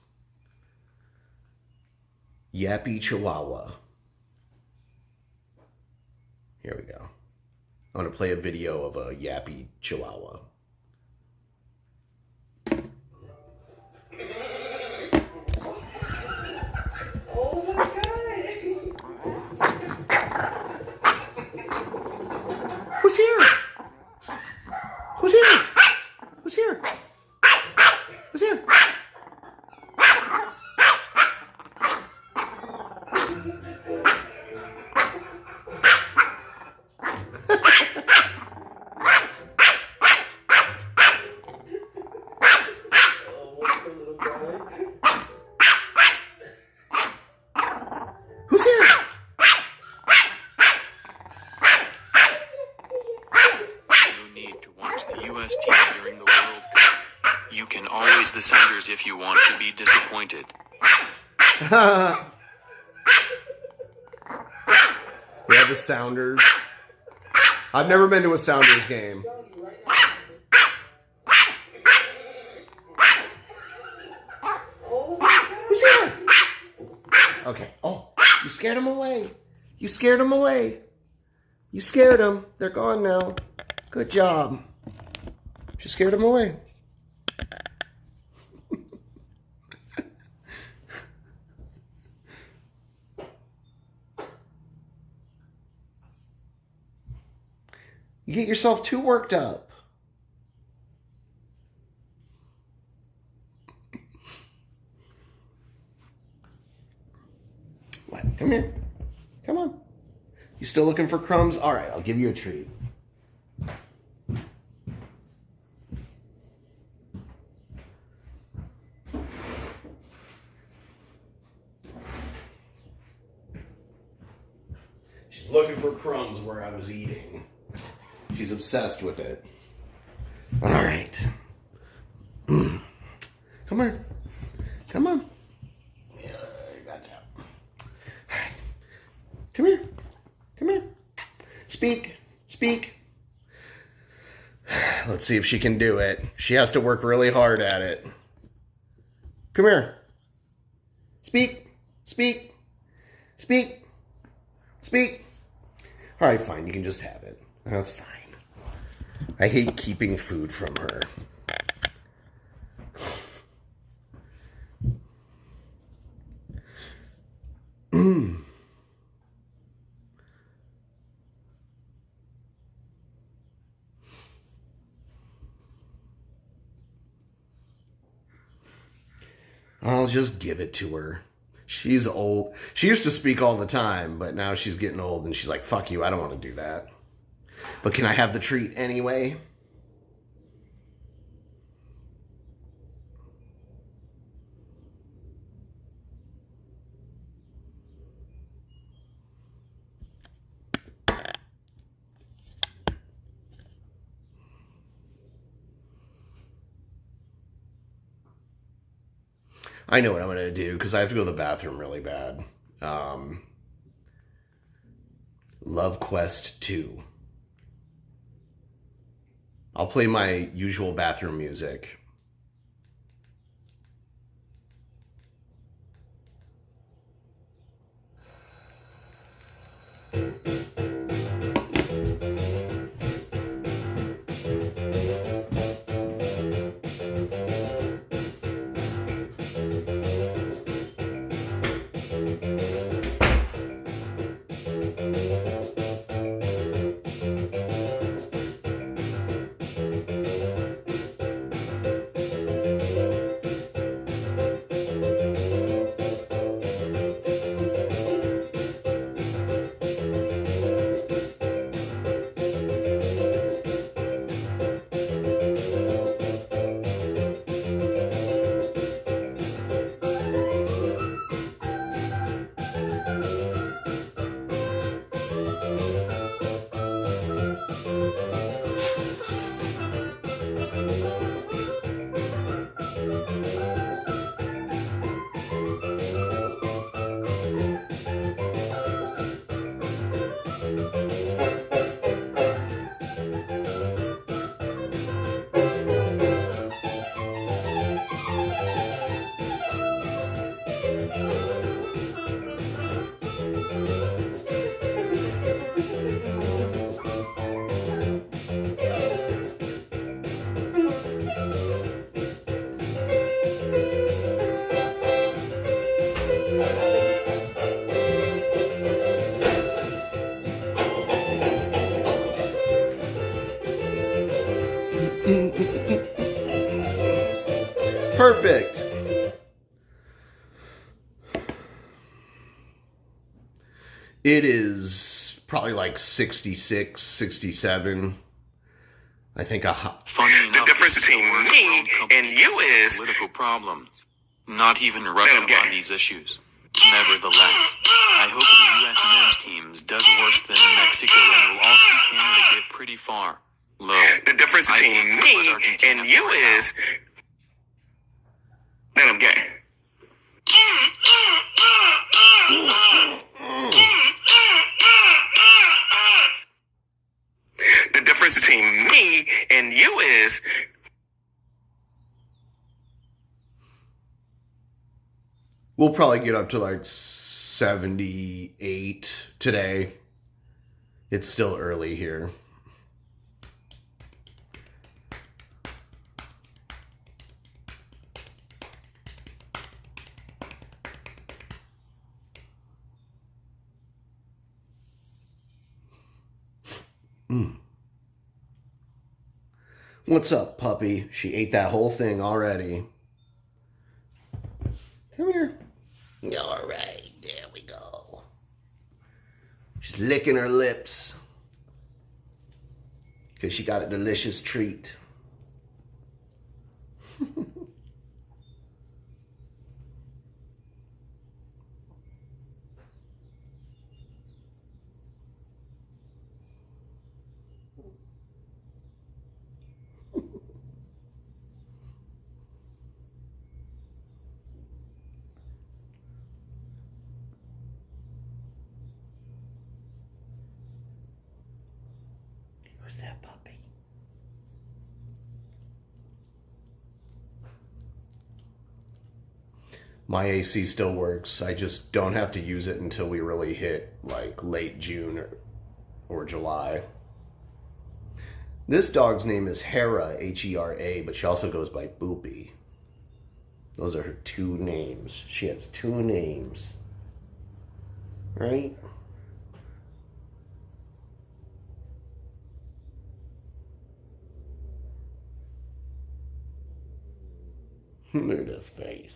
Yappy Chihuahua. Here we go. I'm going to play a video of a yappy Chihuahua. Oh my god! Who's here? Who's here? Who's here? Who's here? Who's here? No need to watch the US team during the World Cup. You can always the Sounders if you want to be disappointed. Yeah, the Sounders. I've never been to a Sounders game. Who's here? Okay. Oh, you scared him away. You scared him away. You scared him. They're gone now. Good job. You scared him away. You get yourself too worked up. What? Come here. Come on. You still looking for crumbs? All right, I'll give you a treat. She's looking for crumbs where I was eating. She's obsessed with it. All right. Come on. Come on. Yeah, I got that. All right. Come here. Come here. Speak. Speak. Let's see if she can do it. She has to work really hard at it. Come here. Speak. Speak. Speak. Speak. All right, fine. You can just have it. That's fine. I hate keeping food from her. I'll just give it to her. She's old. She used to speak all the time, but now she's getting old and she's like, fuck you, I don't want to do that. But can I have the treat anyway? I know what I'm going to do because I have to go to the bathroom really bad. Love Quest 2. I'll play my usual bathroom music. Perfect. It is probably like 66, 67. I think Funny enough, The difference this is the between worst me world company and you has is- political problems. Not even Russia Okay. on these issues. Nevertheless, I hope the U.S. men's teams does worse than Mexico and will all see Canada get pretty far. Look, The difference I between can't me support Argentina and you for now. is that I'm gay. The difference between me and you is we'll probably get up to like 78 today. It's still early here. What's up, puppy? She ate that whole thing already. Come here. All right, there we go. She's licking her lips because she got a delicious treat. Who's that puppy? My AC still works. I just don't have to use it until we really hit like late June or July. This dog's name is Hera, H-E-R-A, but she also goes by Boopy. Those are her two names. She has two names. Right? Look at his face.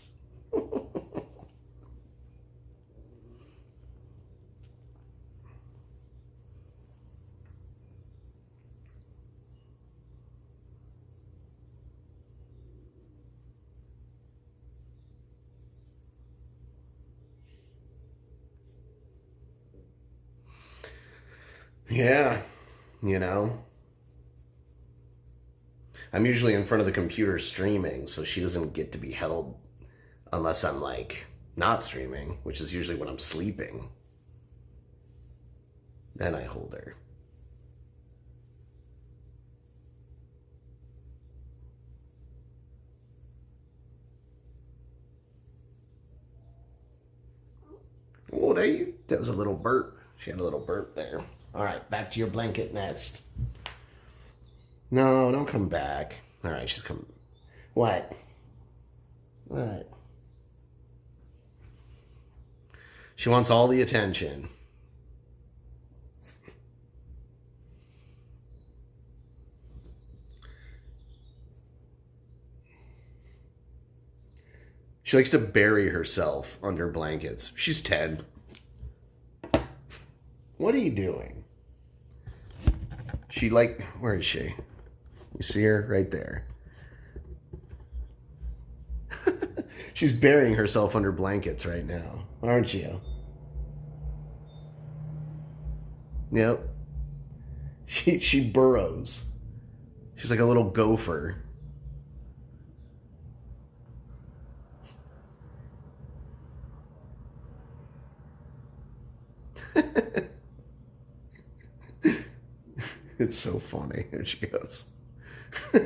Yeah, you know. I'm usually in front of the computer streaming, so she doesn't get to be held Unless I'm like not streaming, which is usually when I'm sleeping. Then I hold her. Oh, that was a little burp. She had a little burp there. All right, back to your blanket nest. No, don't come back. All right, she's coming. What? What? She wants all the attention. She likes to bury herself under blankets. She's 10. What are you doing? Where is she? You see her? Right there. She's burying herself under blankets right now, aren't you? Yep. She burrows. She's like a little gopher. It's so funny. Here she goes. Come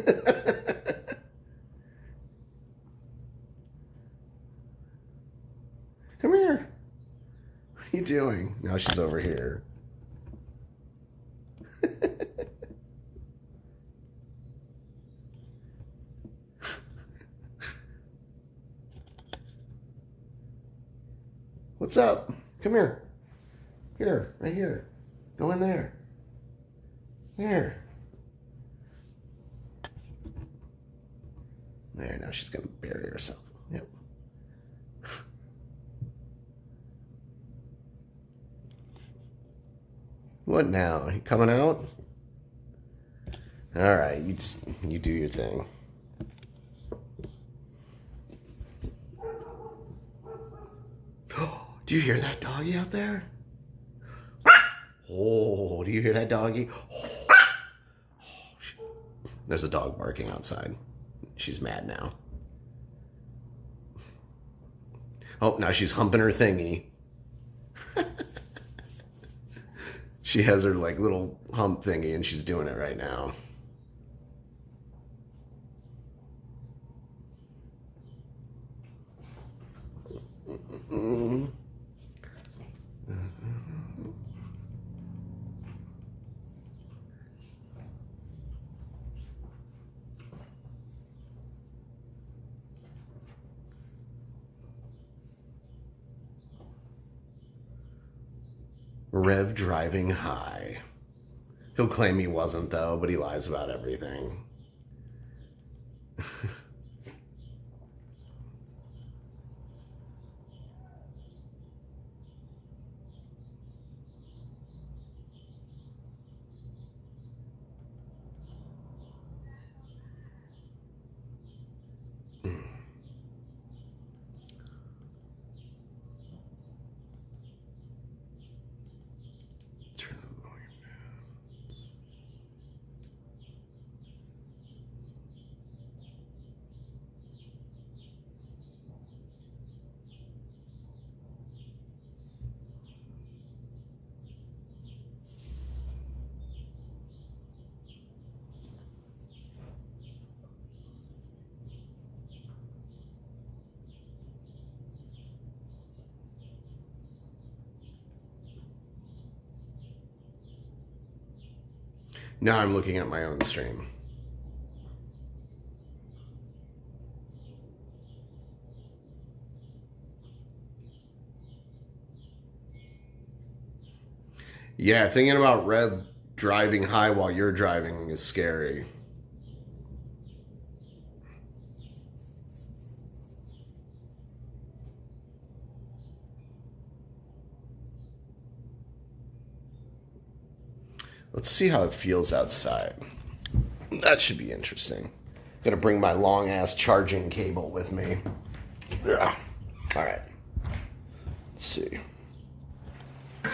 here. What are you doing? Now she's over here. What's up? Come here. Here, right here. Go in there. There. There, now she's gonna bury herself. Yep. What now? You coming out? All right, you do your thing. Do you hear that doggy out there? Oh, do you hear that doggy? Oh, there's a dog barking outside. She's mad now. Oh, now she's humping her thingy. She has her like little hump thingy and she's doing it right now. Rev driving high. He'll claim he wasn't, though, but he lies about everything. Now I'm looking at my own stream. Yeah, thinking about Rev driving high while you're driving is scary. Let's see how it feels outside. That should be interesting. Gotta bring my long ass charging cable with me. Ugh. All right. Let's see. I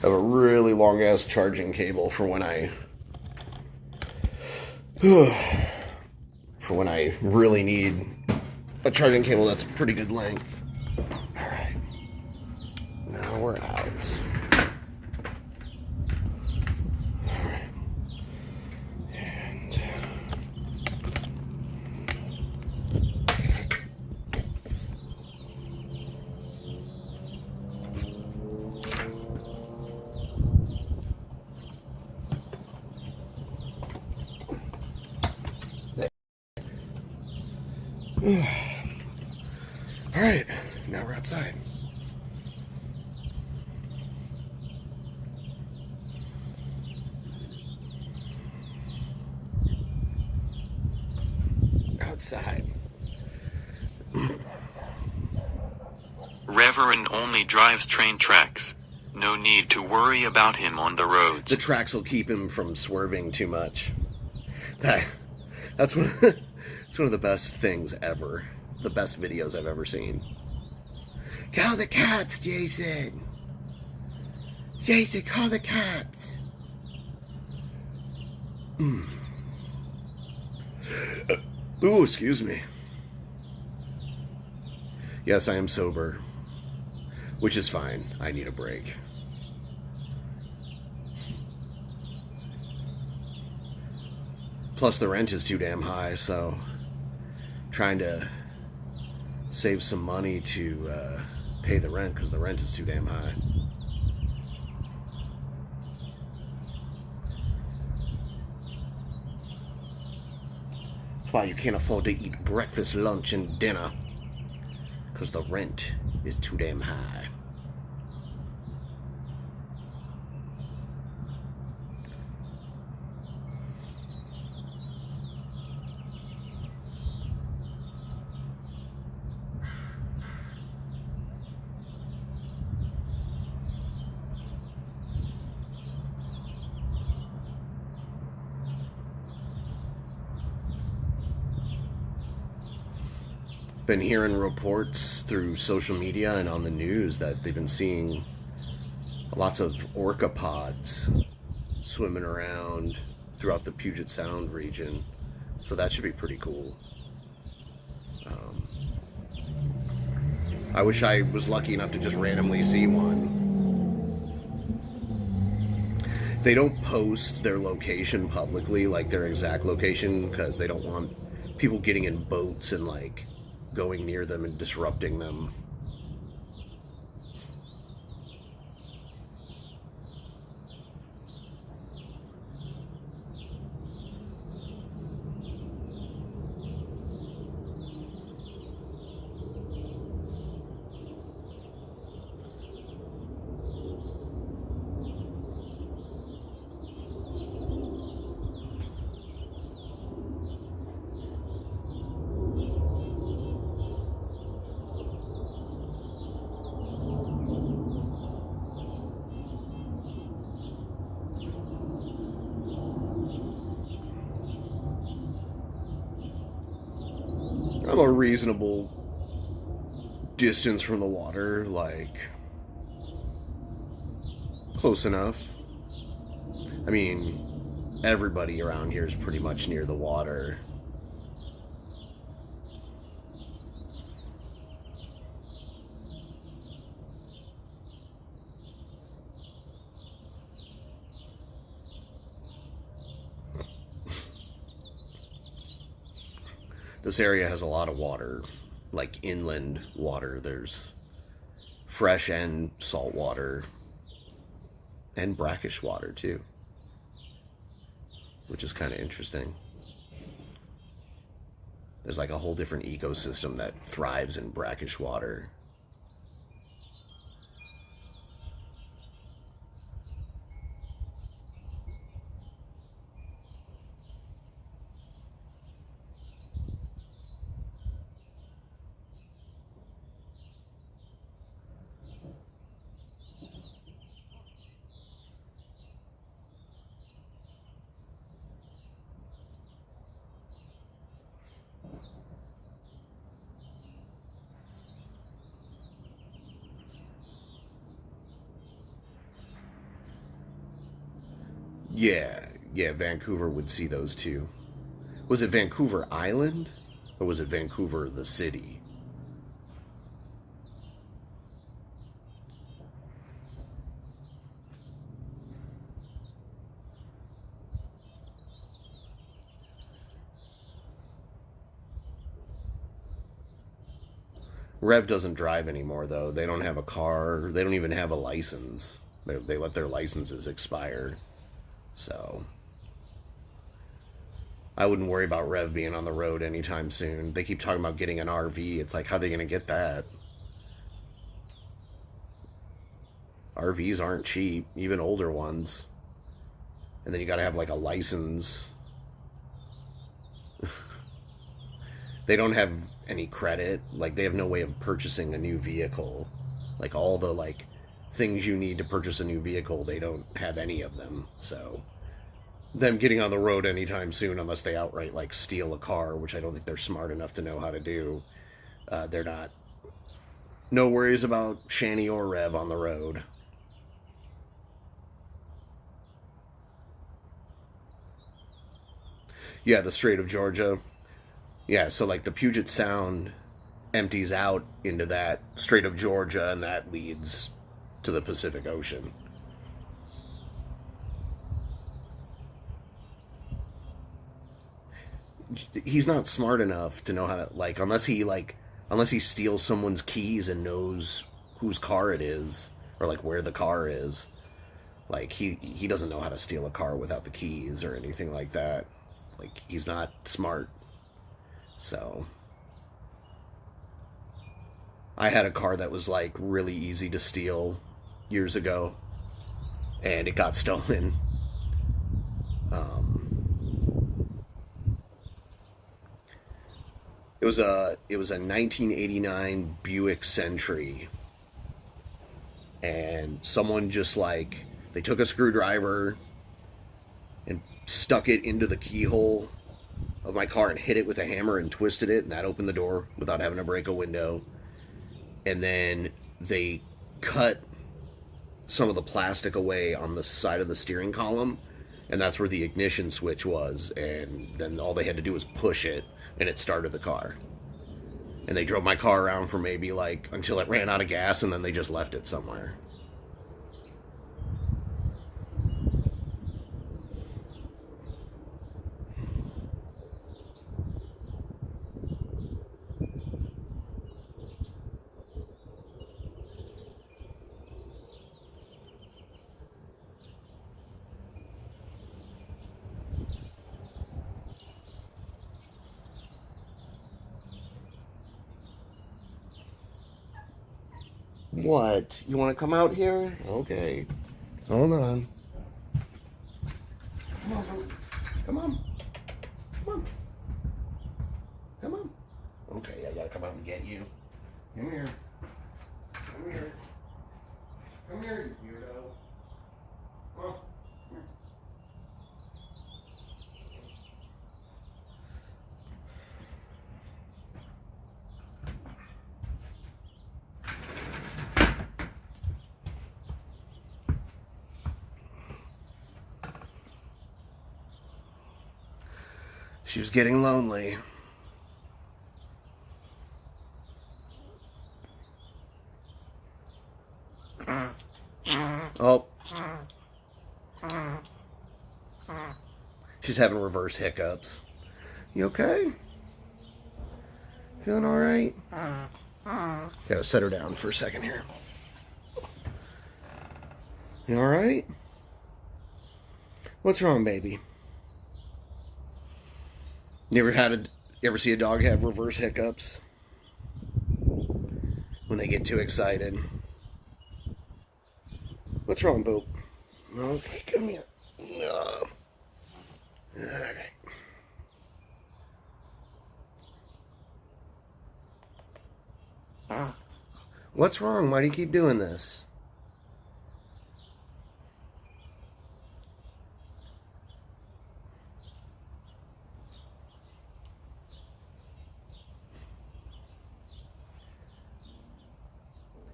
have a really long ass charging cable for when I really need a charging cable that's pretty good length. Alright. Now we're out. Alright. And alright, now we're outside. Outside. Reverend only drives train tracks. No need to worry about him on the roads. The tracks will keep him from swerving too much. That's one it's one of the best things ever. The best videos I've ever seen. Call the cops, Jason. Jason, call the cops. Ooh, excuse me. Yes, I am sober. Which is fine. I need a break. Plus the rent is too damn high, so trying to save some money to pay the rent because the rent is too damn high. That's why you can't afford to eat breakfast, lunch, and dinner, because the rent is too damn high. Been hearing reports through social media and on the news that they've been seeing lots of orca pods swimming around throughout the Puget Sound region, so that should be pretty cool. I wish I was lucky enough to just randomly see one. They don't post their location publicly, like their exact location, because they don't want people getting in boats and like going near them and disrupting them. I'm a reasonable distance from the water, like close enough. I mean, everybody around here is pretty much near the water. This area has a lot of water, like inland water. There's fresh and salt water, and brackish water too, which is kind of interesting. There's like a whole different ecosystem that thrives in brackish water. Yeah, Vancouver would see those too. Was it Vancouver Island? Or was it Vancouver, the city? Rev doesn't drive anymore, though. They don't have a car. They don't even have a license. They let their licenses expire. So I wouldn't worry about Rev being on the road anytime soon. They keep talking about getting an RV. It's like, how are they going to get that? RVs aren't cheap, even older ones. And then you got to have like a license. They don't have any credit. Like, they have no way of purchasing a new vehicle. Like, all the like things you need to purchase a new vehicle, they don't have any of them. So them getting on the road anytime soon, unless they outright like steal a car, which I don't think they're smart enough to know how to do, they're not. No worries about Shani or Rev on the road. Yeah, the Strait of Georgia. Yeah, so like the Puget Sound empties out into that Strait of Georgia, and that leads to the Pacific Ocean. He's not smart enough to know how to, like, unless he steals someone's keys and knows whose car it is, or like where the car is. Like, he doesn't know how to steal a car without the keys or anything like that. Like, he's not smart. So I had a car that was like really easy to steal years ago, and it got stolen. It was a 1989 Buick Century, and someone just like, they took a screwdriver and stuck it into the keyhole of my car and hit it with a hammer and twisted it, and that opened the door without having to break a window. And then they cut some of the plastic away on the side of the steering column, and that's where the ignition switch was, and then all they had to do was push it, and it started the car. And they drove my car around for maybe like until it ran out of gas, and then they just left it somewhere. What? You want to come out here? Okay. Hold on. Come on. Come on. Come on. Come on. Okay, I gotta come out and get you. Come here. Come here. Come here, you weirdo. Come on. Come here. She was getting lonely. Oh. She's having reverse hiccups. You okay? Feeling alright? Gotta set her down for a second here. You alright? What's wrong, baby? You ever see a dog have reverse hiccups? When they get too excited. What's wrong, Boop? Okay, come here. No. Alright. What's wrong? Why do you keep doing this?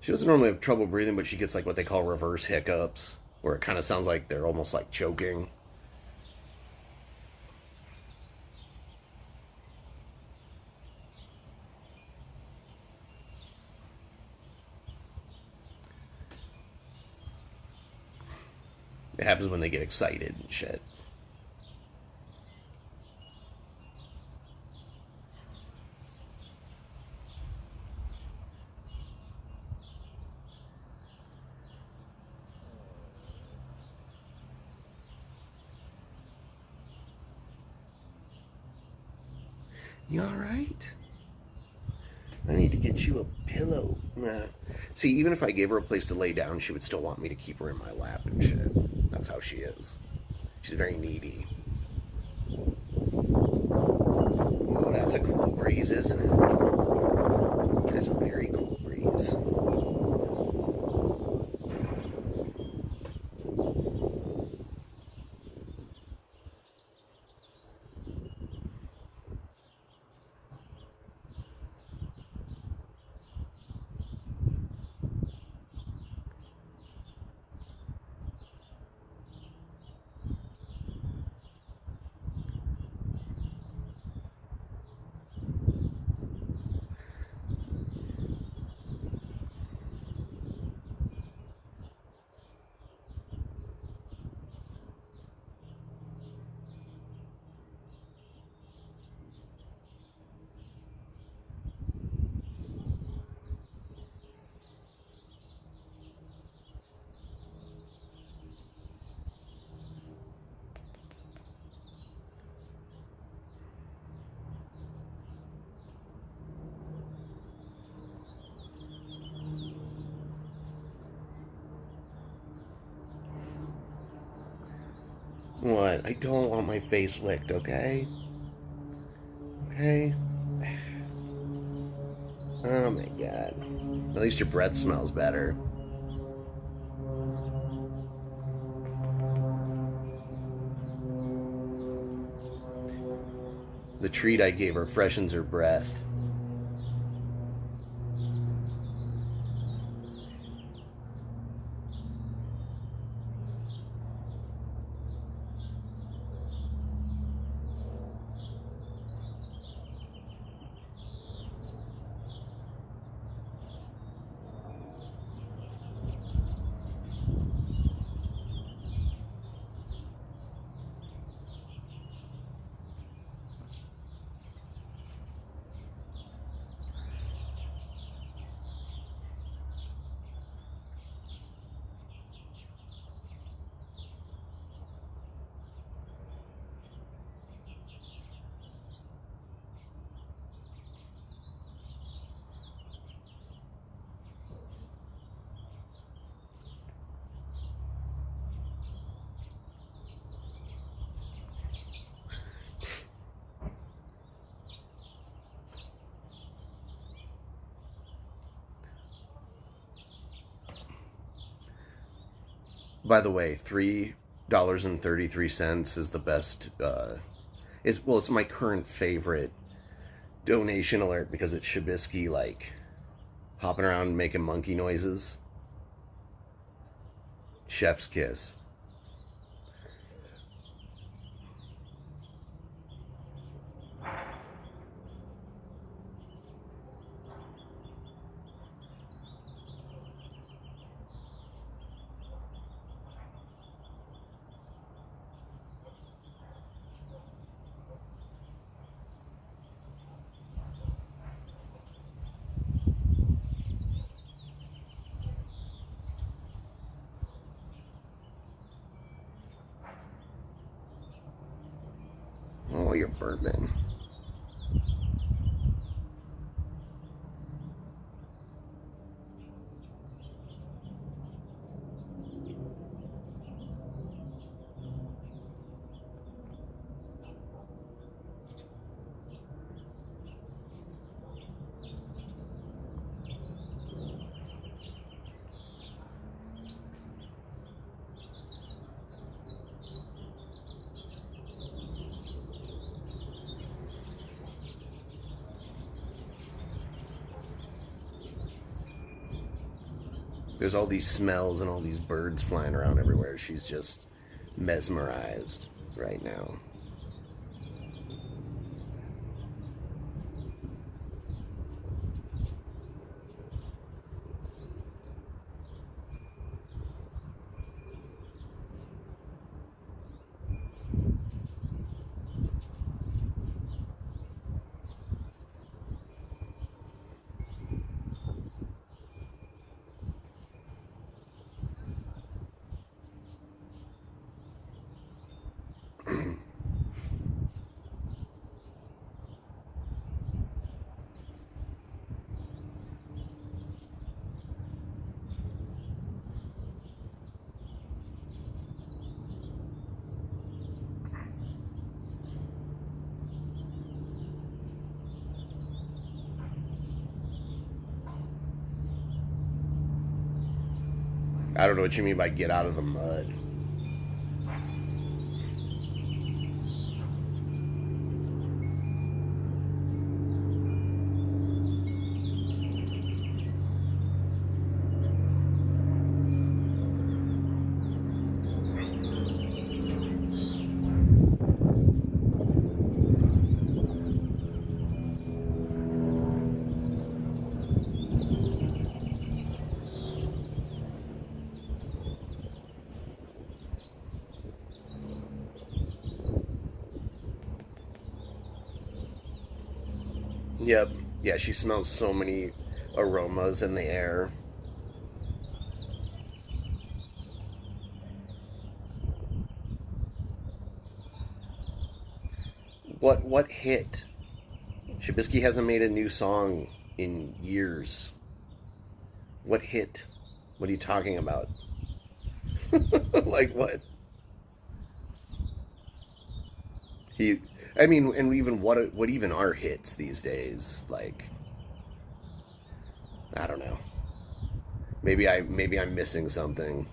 She doesn't normally have trouble breathing, but she gets like what they call reverse hiccups, where it kind of sounds like they're almost like choking. It happens when they get excited and shit. You alright? I need to get you a pillow. See, even if I gave her a place to lay down, she would still want me to keep her in my lap and shit. That's how she is. She's very needy. Oh, that's a cool breeze, isn't it? That's a very cool breeze. What? I don't want my face licked, okay? Okay? Oh my god. At least your breath smells better. The treat I gave her freshens her breath. By the way, $3.33 is the best. It's my current favorite donation alert because it's Shabisky like hopping around making monkey noises. Chef's kiss. Oh, you're Birdman. There's all these smells and all these birds flying around everywhere. She's just mesmerized right now. I don't know what you mean by get out of the mud. Yep. Yeah, she smells so many aromas in the air. What hit? Shabisky hasn't made a new song in years. What hit? What are you talking about? Like what? He I mean, and even what even are hits these days? Like I don't know. Maybe I'm missing something.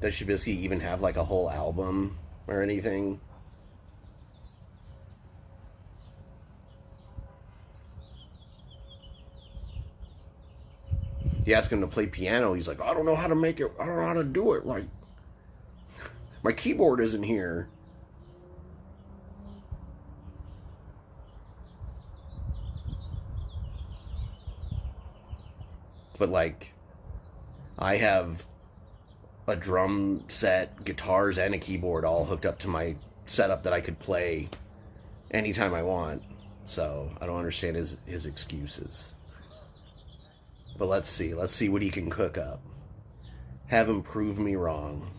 Does Shabisky even have like a whole album or anything? You ask him to play piano, he's like, I don't know how to make it. I don't know how to do it. Like, my keyboard isn't here. But like, I have a drum set, guitars, and a keyboard all hooked up to my setup that I could play anytime I want. So I don't understand his excuses. But let's see. Let's see what he can cook up. Have him prove me wrong.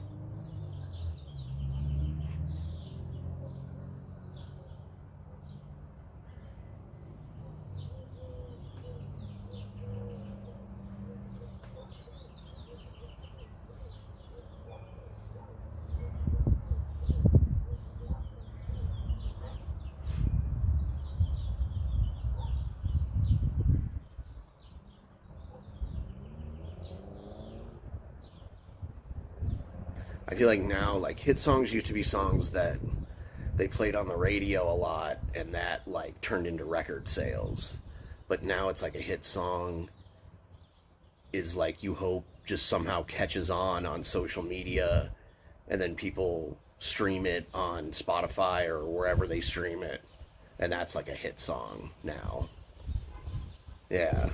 I feel like now, like, hit songs used to be songs that they played on the radio a lot and that, like, turned into record sales. But now it's like a hit song is like you hope just somehow catches on social media and then people stream it on Spotify or wherever they stream it. And that's like a hit song now. Yeah.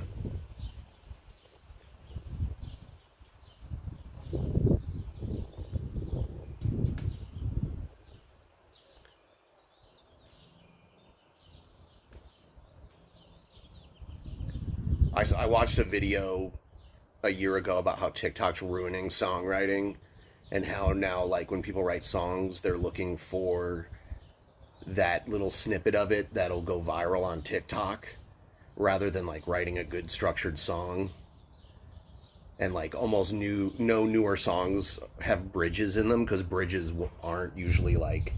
I watched a video a year ago about how TikTok's ruining songwriting and how now, like, when people write songs, they're looking for that little snippet of it that'll go viral on TikTok rather than, like, writing a good structured song. And, like, almost no newer songs have bridges in them because bridges aren't usually, like,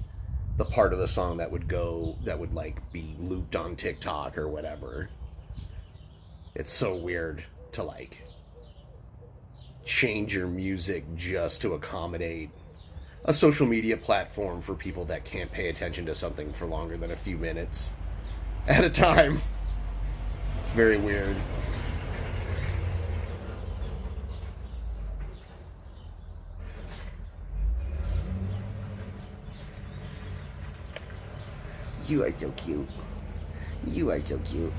the part of the song that would, like, be looped on TikTok or whatever. It's so weird to, like, change your music just to accommodate a social media platform for people that can't pay attention to something for longer than a few minutes at a time. It's very weird. You are so cute. You are so cute.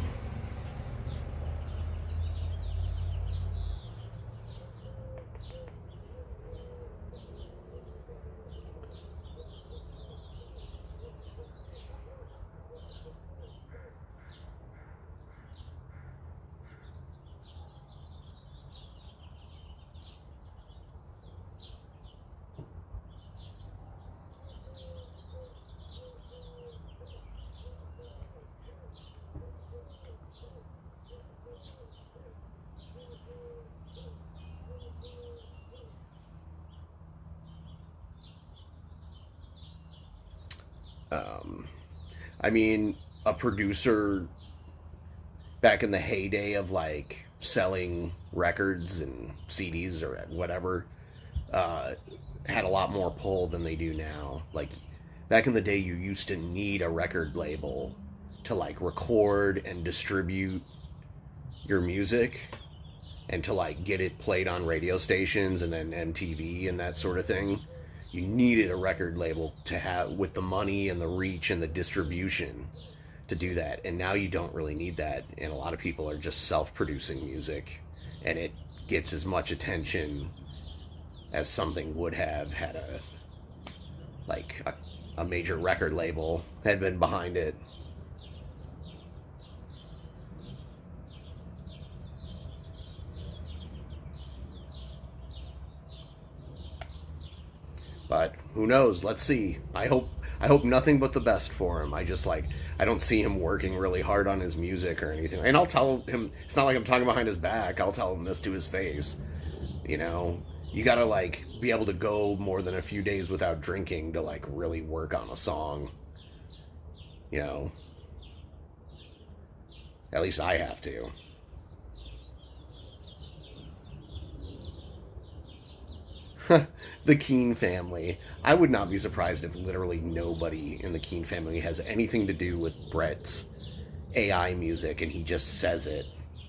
I mean, a producer back in the heyday of like selling records and CDs or whatever, had a lot more pull than they do now. Like back in the day, you used to need a record label to like record and distribute your music and to like get it played on radio stations and then MTV and that sort of thing. You needed a record label to have, with the money and the reach and the distribution, to do that. And now you don't really need that, and a lot of people are just self-producing music, and it gets as much attention as something would have had a major record label had been behind it. But who knows? Let's see. I hope nothing but the best for him. I don't see him working really hard on his music or anything. And I'll tell him, it's not like I'm talking behind his back. I'll tell him this to his face. You know, you gotta like be able to go more than a few days without drinking to like really work on a song. You know, at least I have to. The Keene family. I would not be surprised if literally nobody in the Keene family has anything to do with Brett's AI music, and he just says it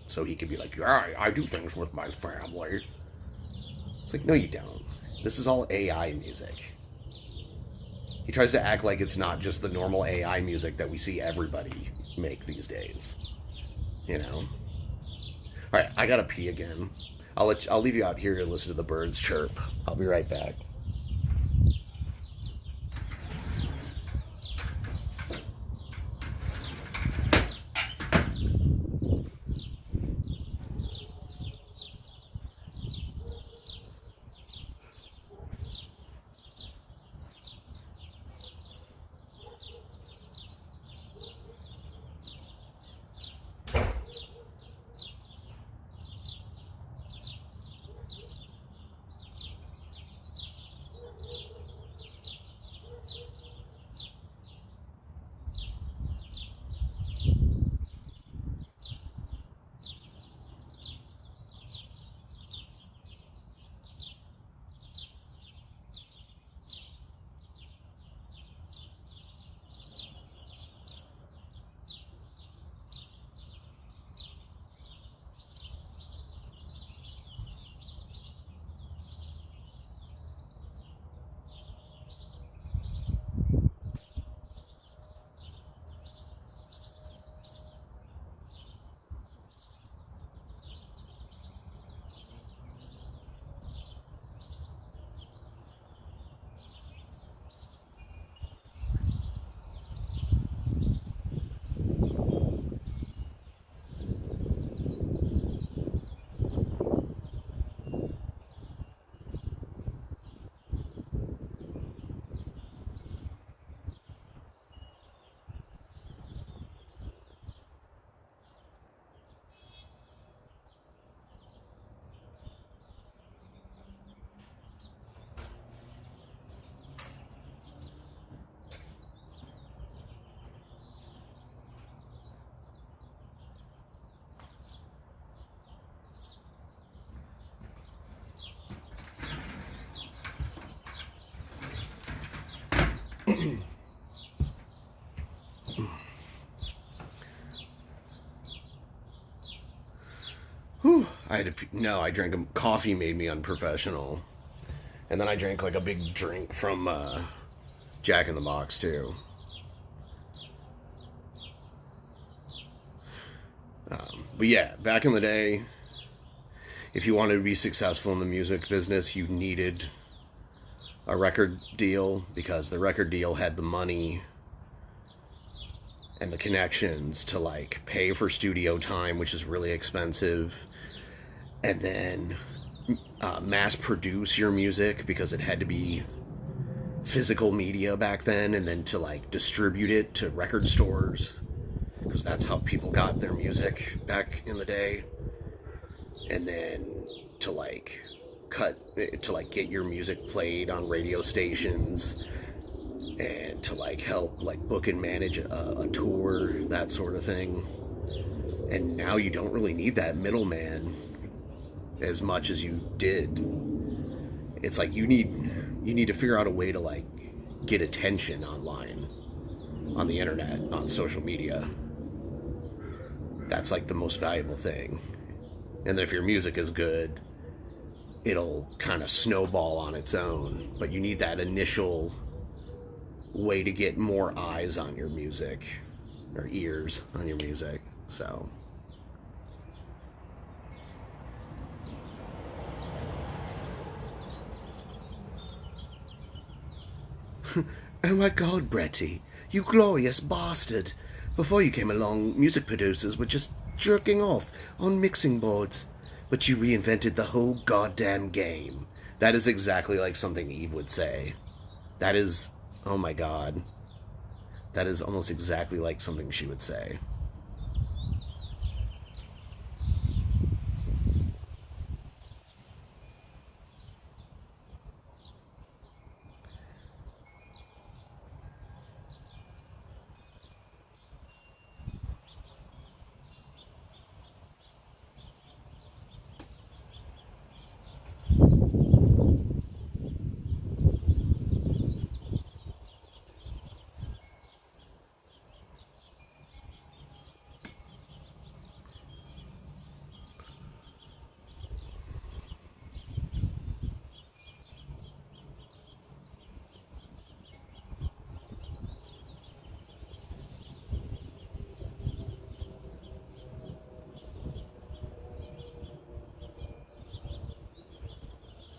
so he could be like, yeah, I do things with my family. It's like, no, you don't. This is all AI music. He tries to act like it's not just the normal AI music that we see everybody make these days. You know? All right, I gotta pee again. I'll leave you out here to listen to the birds chirp. I'll be right back. Whew. I drank coffee made me unprofessional. And then I drank like a big drink from Jack in the Box too. But yeah, back in the day, if you wanted to be successful in the music business, you needed a record deal, because the record deal had the money and the connections to like pay for studio time, which is really expensive, and then mass produce your music, because it had to be physical media back then, and then to like distribute it to record stores, because that's how people got their music back in the day. And then to like get your music played on radio stations and to like help like book and manage a tour, that sort of thing. And now you don't really need that middleman as much as you did. It's like you need to figure out a way to like get attention online, on the internet, on social media. That's like the most valuable thing. And then if your music is good, it'll kind of snowball on its own. But you need that initial way to get more eyes on your music, or ears on your music. So oh my god, Bretty, you glorious bastard. Before you came along, music producers were just jerking off on mixing boards. But you reinvented the whole goddamn game. That is exactly like something Eve would say. That is, oh my god. That is almost exactly like something she would say.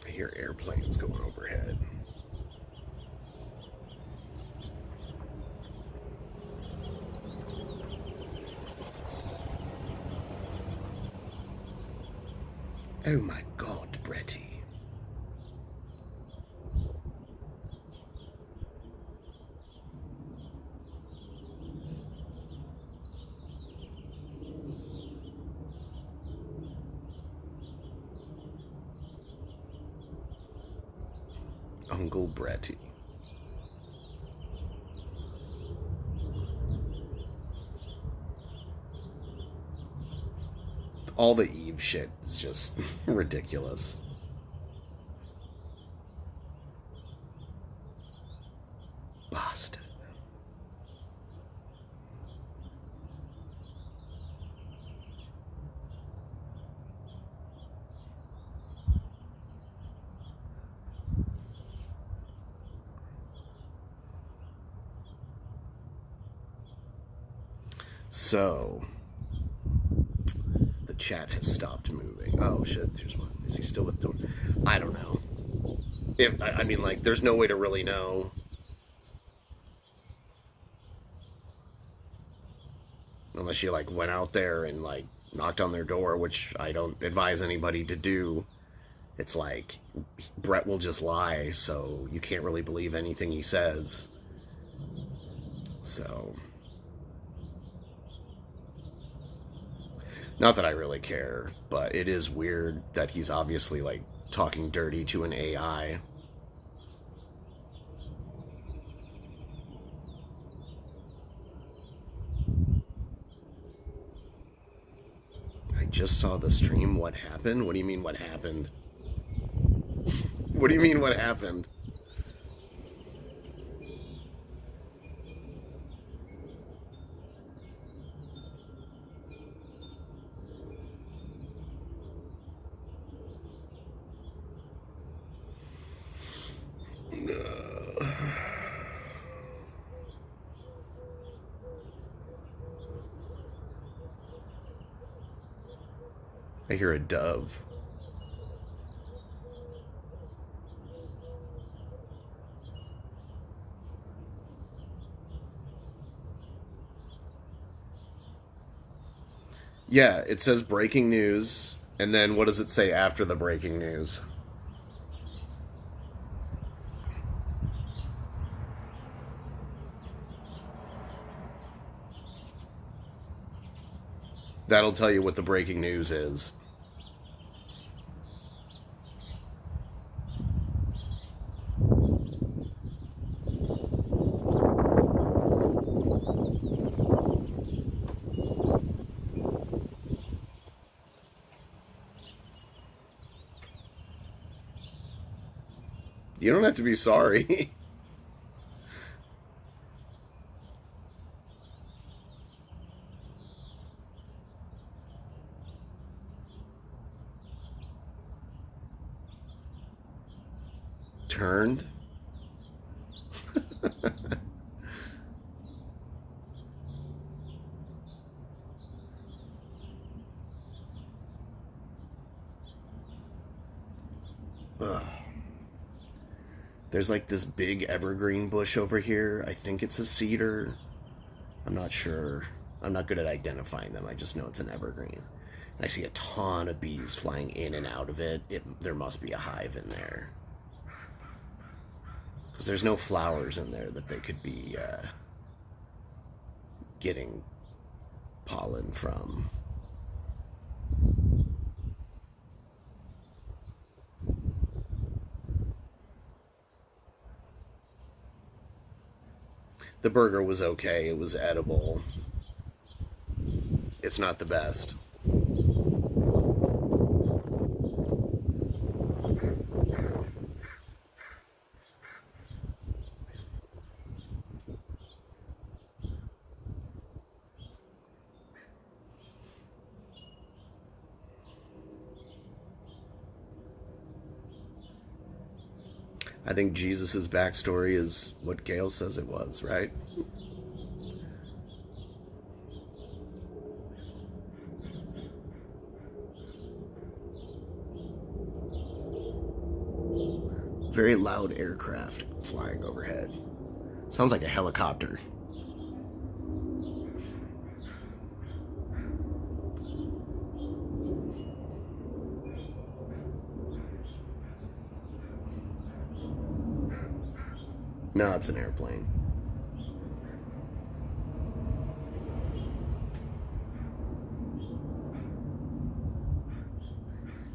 I hear airplanes going overhead. Oh my god, Bretty. Uncle Bretty. All the Eve shit is just ridiculous. Bastard. So, the chat has stopped moving. Oh shit, there's one. Is he still with the... I don't know. I mean, like, there's no way to really know. Unless you, like, went out there and, like, knocked on their door, which I don't advise anybody to do. It's like, Brett will just lie, so you can't really believe anything he says. So... not that I really care, but it is weird that he's obviously, like, talking dirty to an AI. I just saw the stream. What happened? What do you mean, what happened? What do you mean, what happened? I hear a dove. Yeah, it says breaking news, and then what does it say after the breaking news? That'll tell you what the breaking news is. You don't have to be sorry. Turned? Ugh. There's like this big evergreen bush over here. I think it's a cedar. I'm not sure. I'm not good at identifying them. I just know it's an evergreen. And I see a ton of bees flying in and out of it. There must be a hive in there. Because there's no flowers in there that they could be getting pollen from. The burger was okay. It was edible. It's not the best. I think Jesus' backstory is what Gail says it was, right? Very loud aircraft flying overhead. Sounds like a helicopter. No, it's an airplane.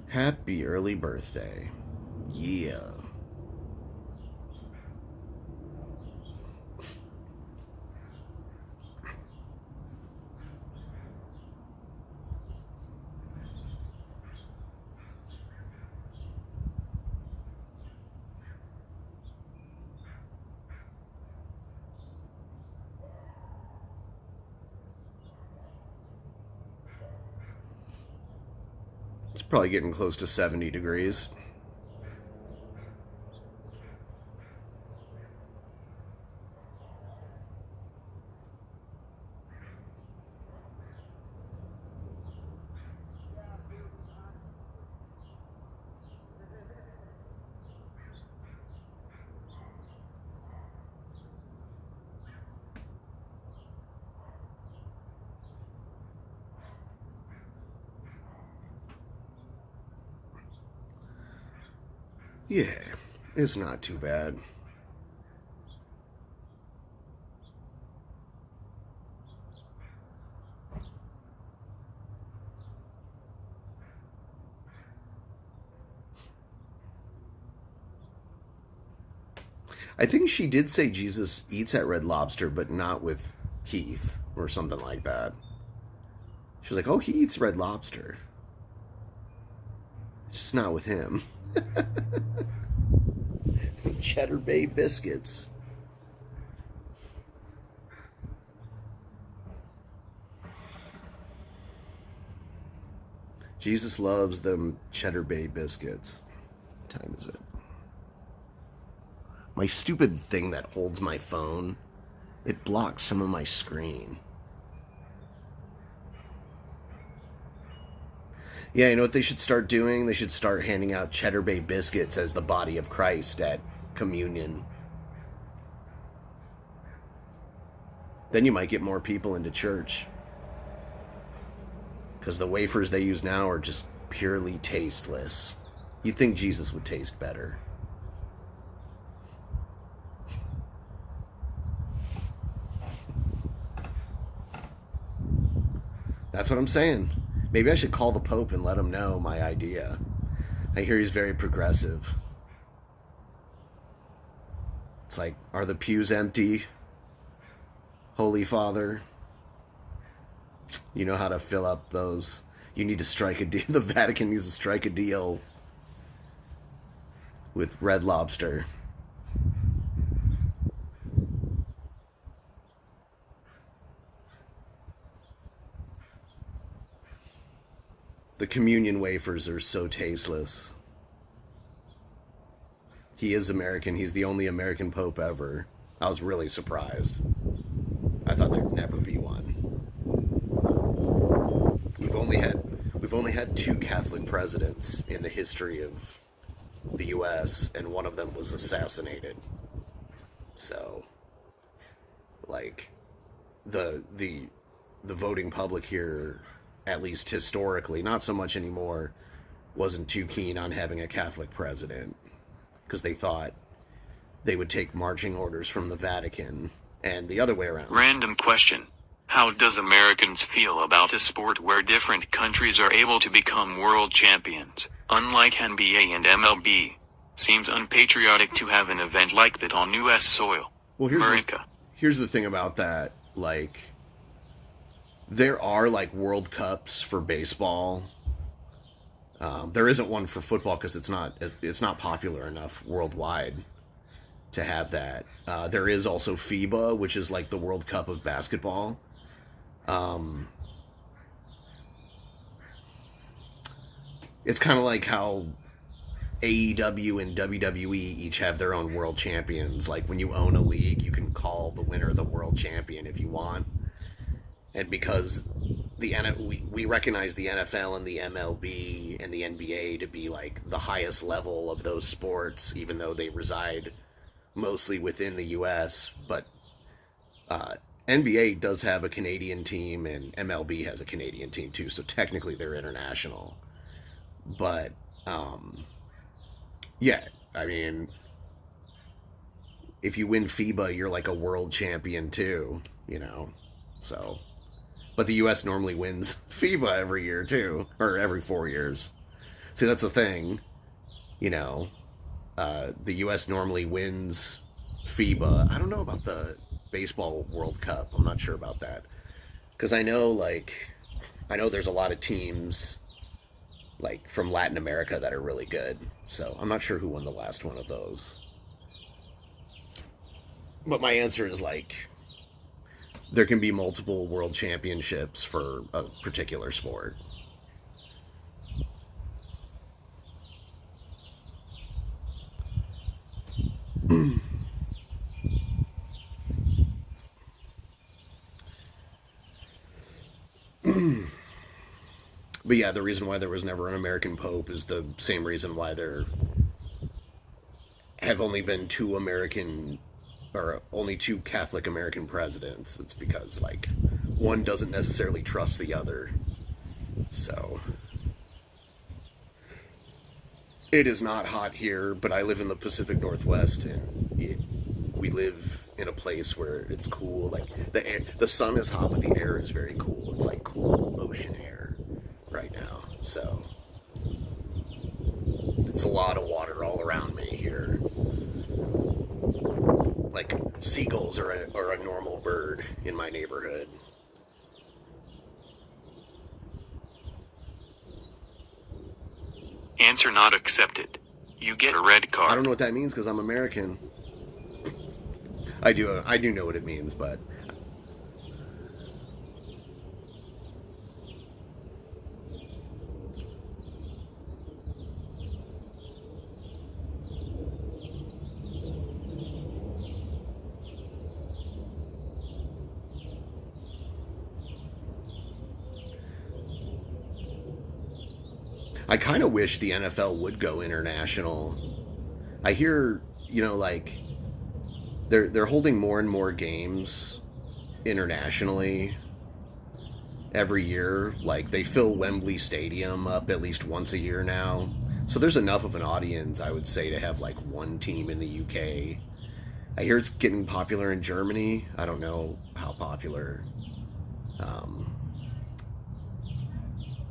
Happy early birthday. Yeah. It's probably getting close to 70 degrees. Yeah, it's not too bad. I think she did say Jesus eats at Red Lobster, but not with Keith or something like that. She was like, oh, he eats Red Lobster. Just not with him. Those Cheddar Bay biscuits. Jesus loves them Cheddar Bay biscuits. What time is it? My stupid thing that holds my phone, it blocks some of my screen. Yeah, you know what they should start doing? They should start handing out Cheddar Bay biscuits as the body of Christ at communion. Then you might get more people into church. Because the wafers they use now are just purely tasteless. You'd think Jesus would taste better. That's what I'm saying. Maybe I should call the Pope and let him know my idea. I hear he's very progressive. It's like, are the pews empty? Holy Father, you know how to fill up those. You need to strike a deal. The Vatican needs to strike a deal with Red Lobster. The communion wafers are so tasteless. He is American. He's the only American Pope ever. I was really surprised. I thought there'd never be one. We've only had 2 Catholic presidents in the history of the U.S., and one of them was assassinated. So, like, the voting public here, at least historically, not so much anymore, wasn't too keen on having a Catholic president because they thought they would take marching orders from the Vatican and the other way around. Random question. How does Americans feel about a sport where different countries are able to become world champions, unlike NBA and MLB? Seems unpatriotic to have an event like that on U.S. soil. Well, here's the thing about that. Like, there are, like, World Cups for baseball. There isn't one for football because it's not popular enough worldwide to have that. There is also FIBA, which is like the World Cup of basketball. It's kind of like how AEW and WWE each have their own world champions. Like, when you own a league, you can call the winner the world champion if you want. And because we recognize the NFL and the MLB and the NBA to be like the highest level of those sports, even though they reside mostly within the U.S., but NBA does have a Canadian team and MLB has a Canadian team too, so technically they're international. But, yeah, I mean, if you win FIBA, you're like a world champion too, you know, so... But the U.S. normally wins FIBA every year, too. Or every 4 years. See, that's the thing. You know, the U.S. normally wins FIBA. I don't know about the Baseball World Cup. I'm not sure about that. Because I know there's a lot of teams, like, from Latin America that are really good. So, I'm not sure who won the last one of those. But my answer is, like... There can be multiple world championships for a particular sport. But yeah, the reason why there was never an American Pope is the same reason why there have only been 2 only 2 Catholic American presidents. It's because, like, one doesn't necessarily trust the other. So, it is not hot here, but I live in the Pacific Northwest, and we live in a place where it's cool. Like, the sun is hot, but the air is very cool. It's like cool ocean air right now. So, it's a lot of water all around me here. Like, seagulls are a normal bird in my neighborhood. Answer not accepted. You get a red card. I don't know what that means because I'm American. I do know what it means, but... I kind of wish the NFL would go international. I hear, you know, like, they're holding more and more games internationally every year. Like, they fill Wembley Stadium up at least once a year now. So there's enough of an audience, I would say, to have, like, one team in the UK. I hear it's getting popular in Germany. I don't know how popular.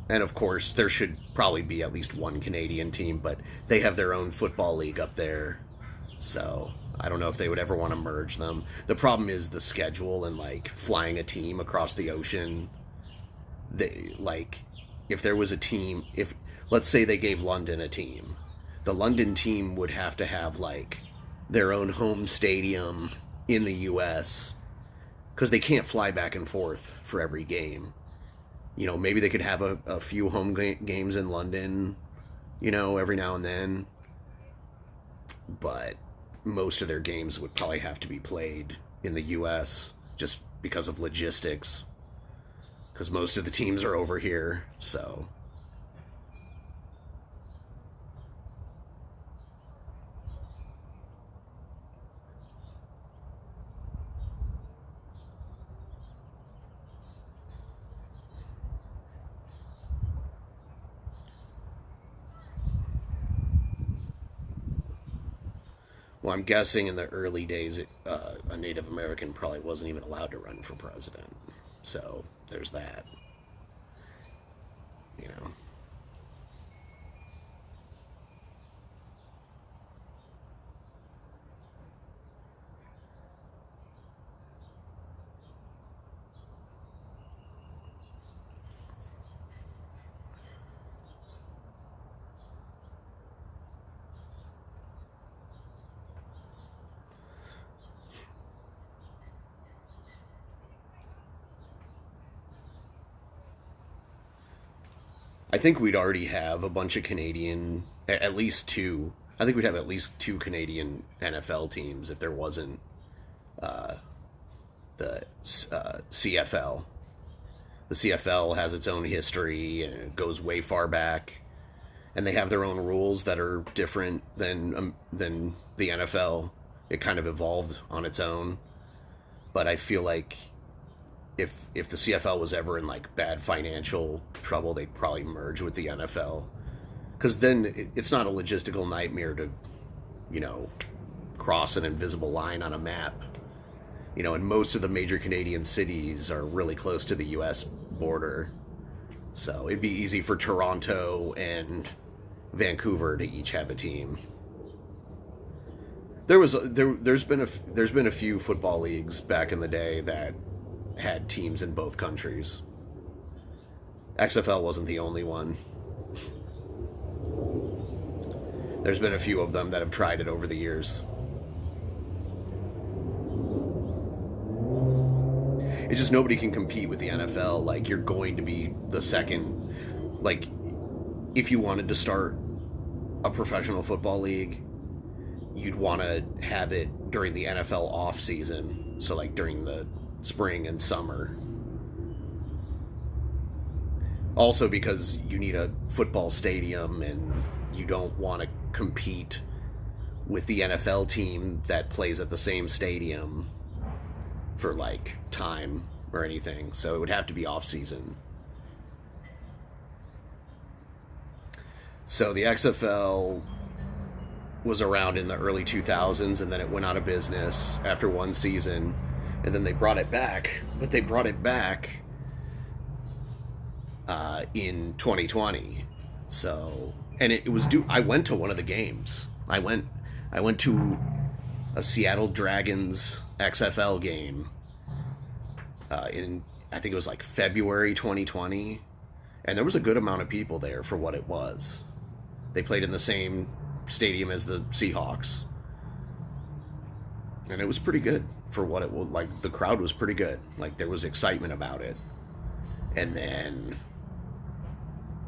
And of course, there should probably be at least one Canadian team, but they have their own football league up there. So I don't know if they would ever want to merge them. The problem is the schedule and, like, flying a team across the ocean. If there was a team, let's say they gave London a team, the London team would have to have, like, their own home stadium in the U.S. because they can't fly back and forth for every game. You know, maybe they could have a few home games in London, you know, every now and then. But most of their games would probably have to be played in the U.S. just because of logistics. Because most of the teams are over here, so... Well, I'm guessing in the early days, a Native American probably wasn't even allowed to run for president. So there's that. You know. I think we'd already have a bunch of Canadian, at least two. I think we'd have at least two Canadian NFL teams if there wasn't the CFL. The CFL has its own history and it goes way far back, and they have their own rules that are different than the NFL. It kind of evolved on its own, but I feel like if the CFL was ever in like bad financial trouble, they'd probably merge with the NFL, because then it's not a logistical nightmare to, you know, cross an invisible line on a map. You know, and most of the major Canadian cities are really close to the U.S. border, so it'd be easy for Toronto and Vancouver to each have a team. There's been a few football leagues back in the day that had teams in both countries. XFL wasn't the only one. There's been a few of them that have tried it over the years. It's just nobody can compete with the NFL. Like, you're going to be the second. Like, if you wanted to start a professional football league, you'd want to have it during the NFL off season. So, like, during the spring and summer. Also because you need a football stadium and you don't want to compete with the NFL team that plays at the same stadium for like time or anything. So it would have to be off season. So the XFL was around in the early 2000s, and then it went out of business after one season. And then they brought it back, but they brought it back in 2020. So, and it was due. I went to one of the games. I went to a Seattle Dragons XFL game in, I think it was like February 2020, and there was a good amount of people there for what it was. They played in the same stadium as the Seahawks, and it was pretty good for what it was. Like, the crowd was pretty good. Like, there was excitement about it. And then,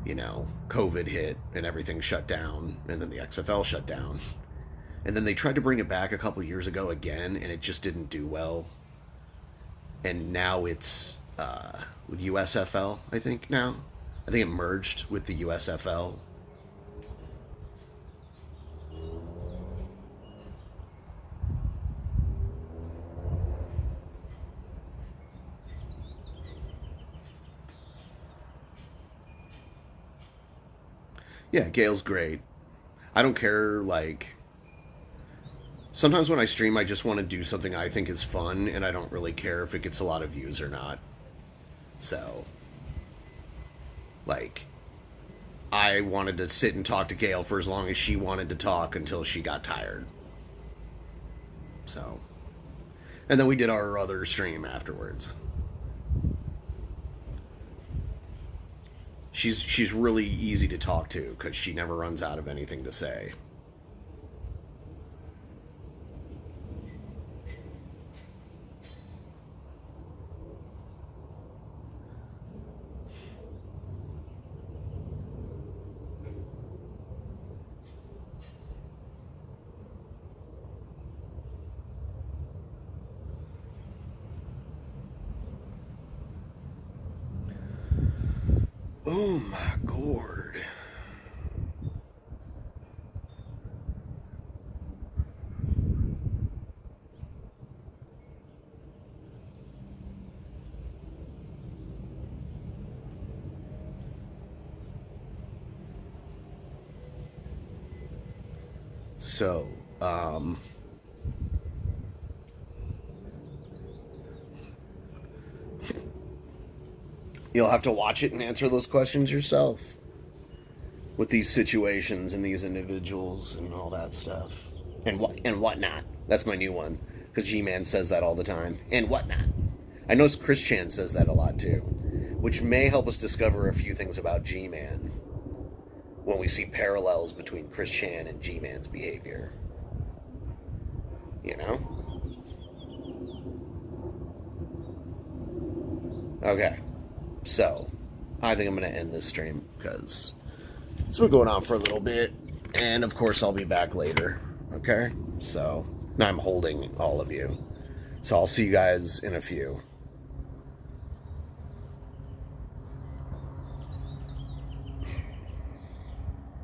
you know, COVID hit and everything shut down, and then the XFL shut down. And then they tried to bring it back a couple years ago again, and it just didn't do well. And now it's with USFL, I think now. I think it merged with the USFL. Yeah, Gail's great. I don't care, like... Sometimes when I stream, I just want to do something I think is fun, and I don't really care if it gets a lot of views or not. So... Like... I wanted to sit and talk to Gail for as long as she wanted to talk until she got tired. So... And then we did our other stream afterwards. She's really easy to talk to because she never runs out of anything to say. Oh my gourd. So, you'll have to watch it and answer those questions yourself with these situations and these individuals and all that stuff. And whatnot. That's my new one. Because G-Man says that all the time. And whatnot. I know Chris Chan says that a lot too. Which may help us discover a few things about G-Man when we see parallels between Chris Chan and G-Man's behavior. You know? Okay. So, I think I'm going to end this stream because it's been going on for a little bit. And, of course, I'll be back later. Okay? So, now I'm holding all of you. So, I'll see you guys in a few.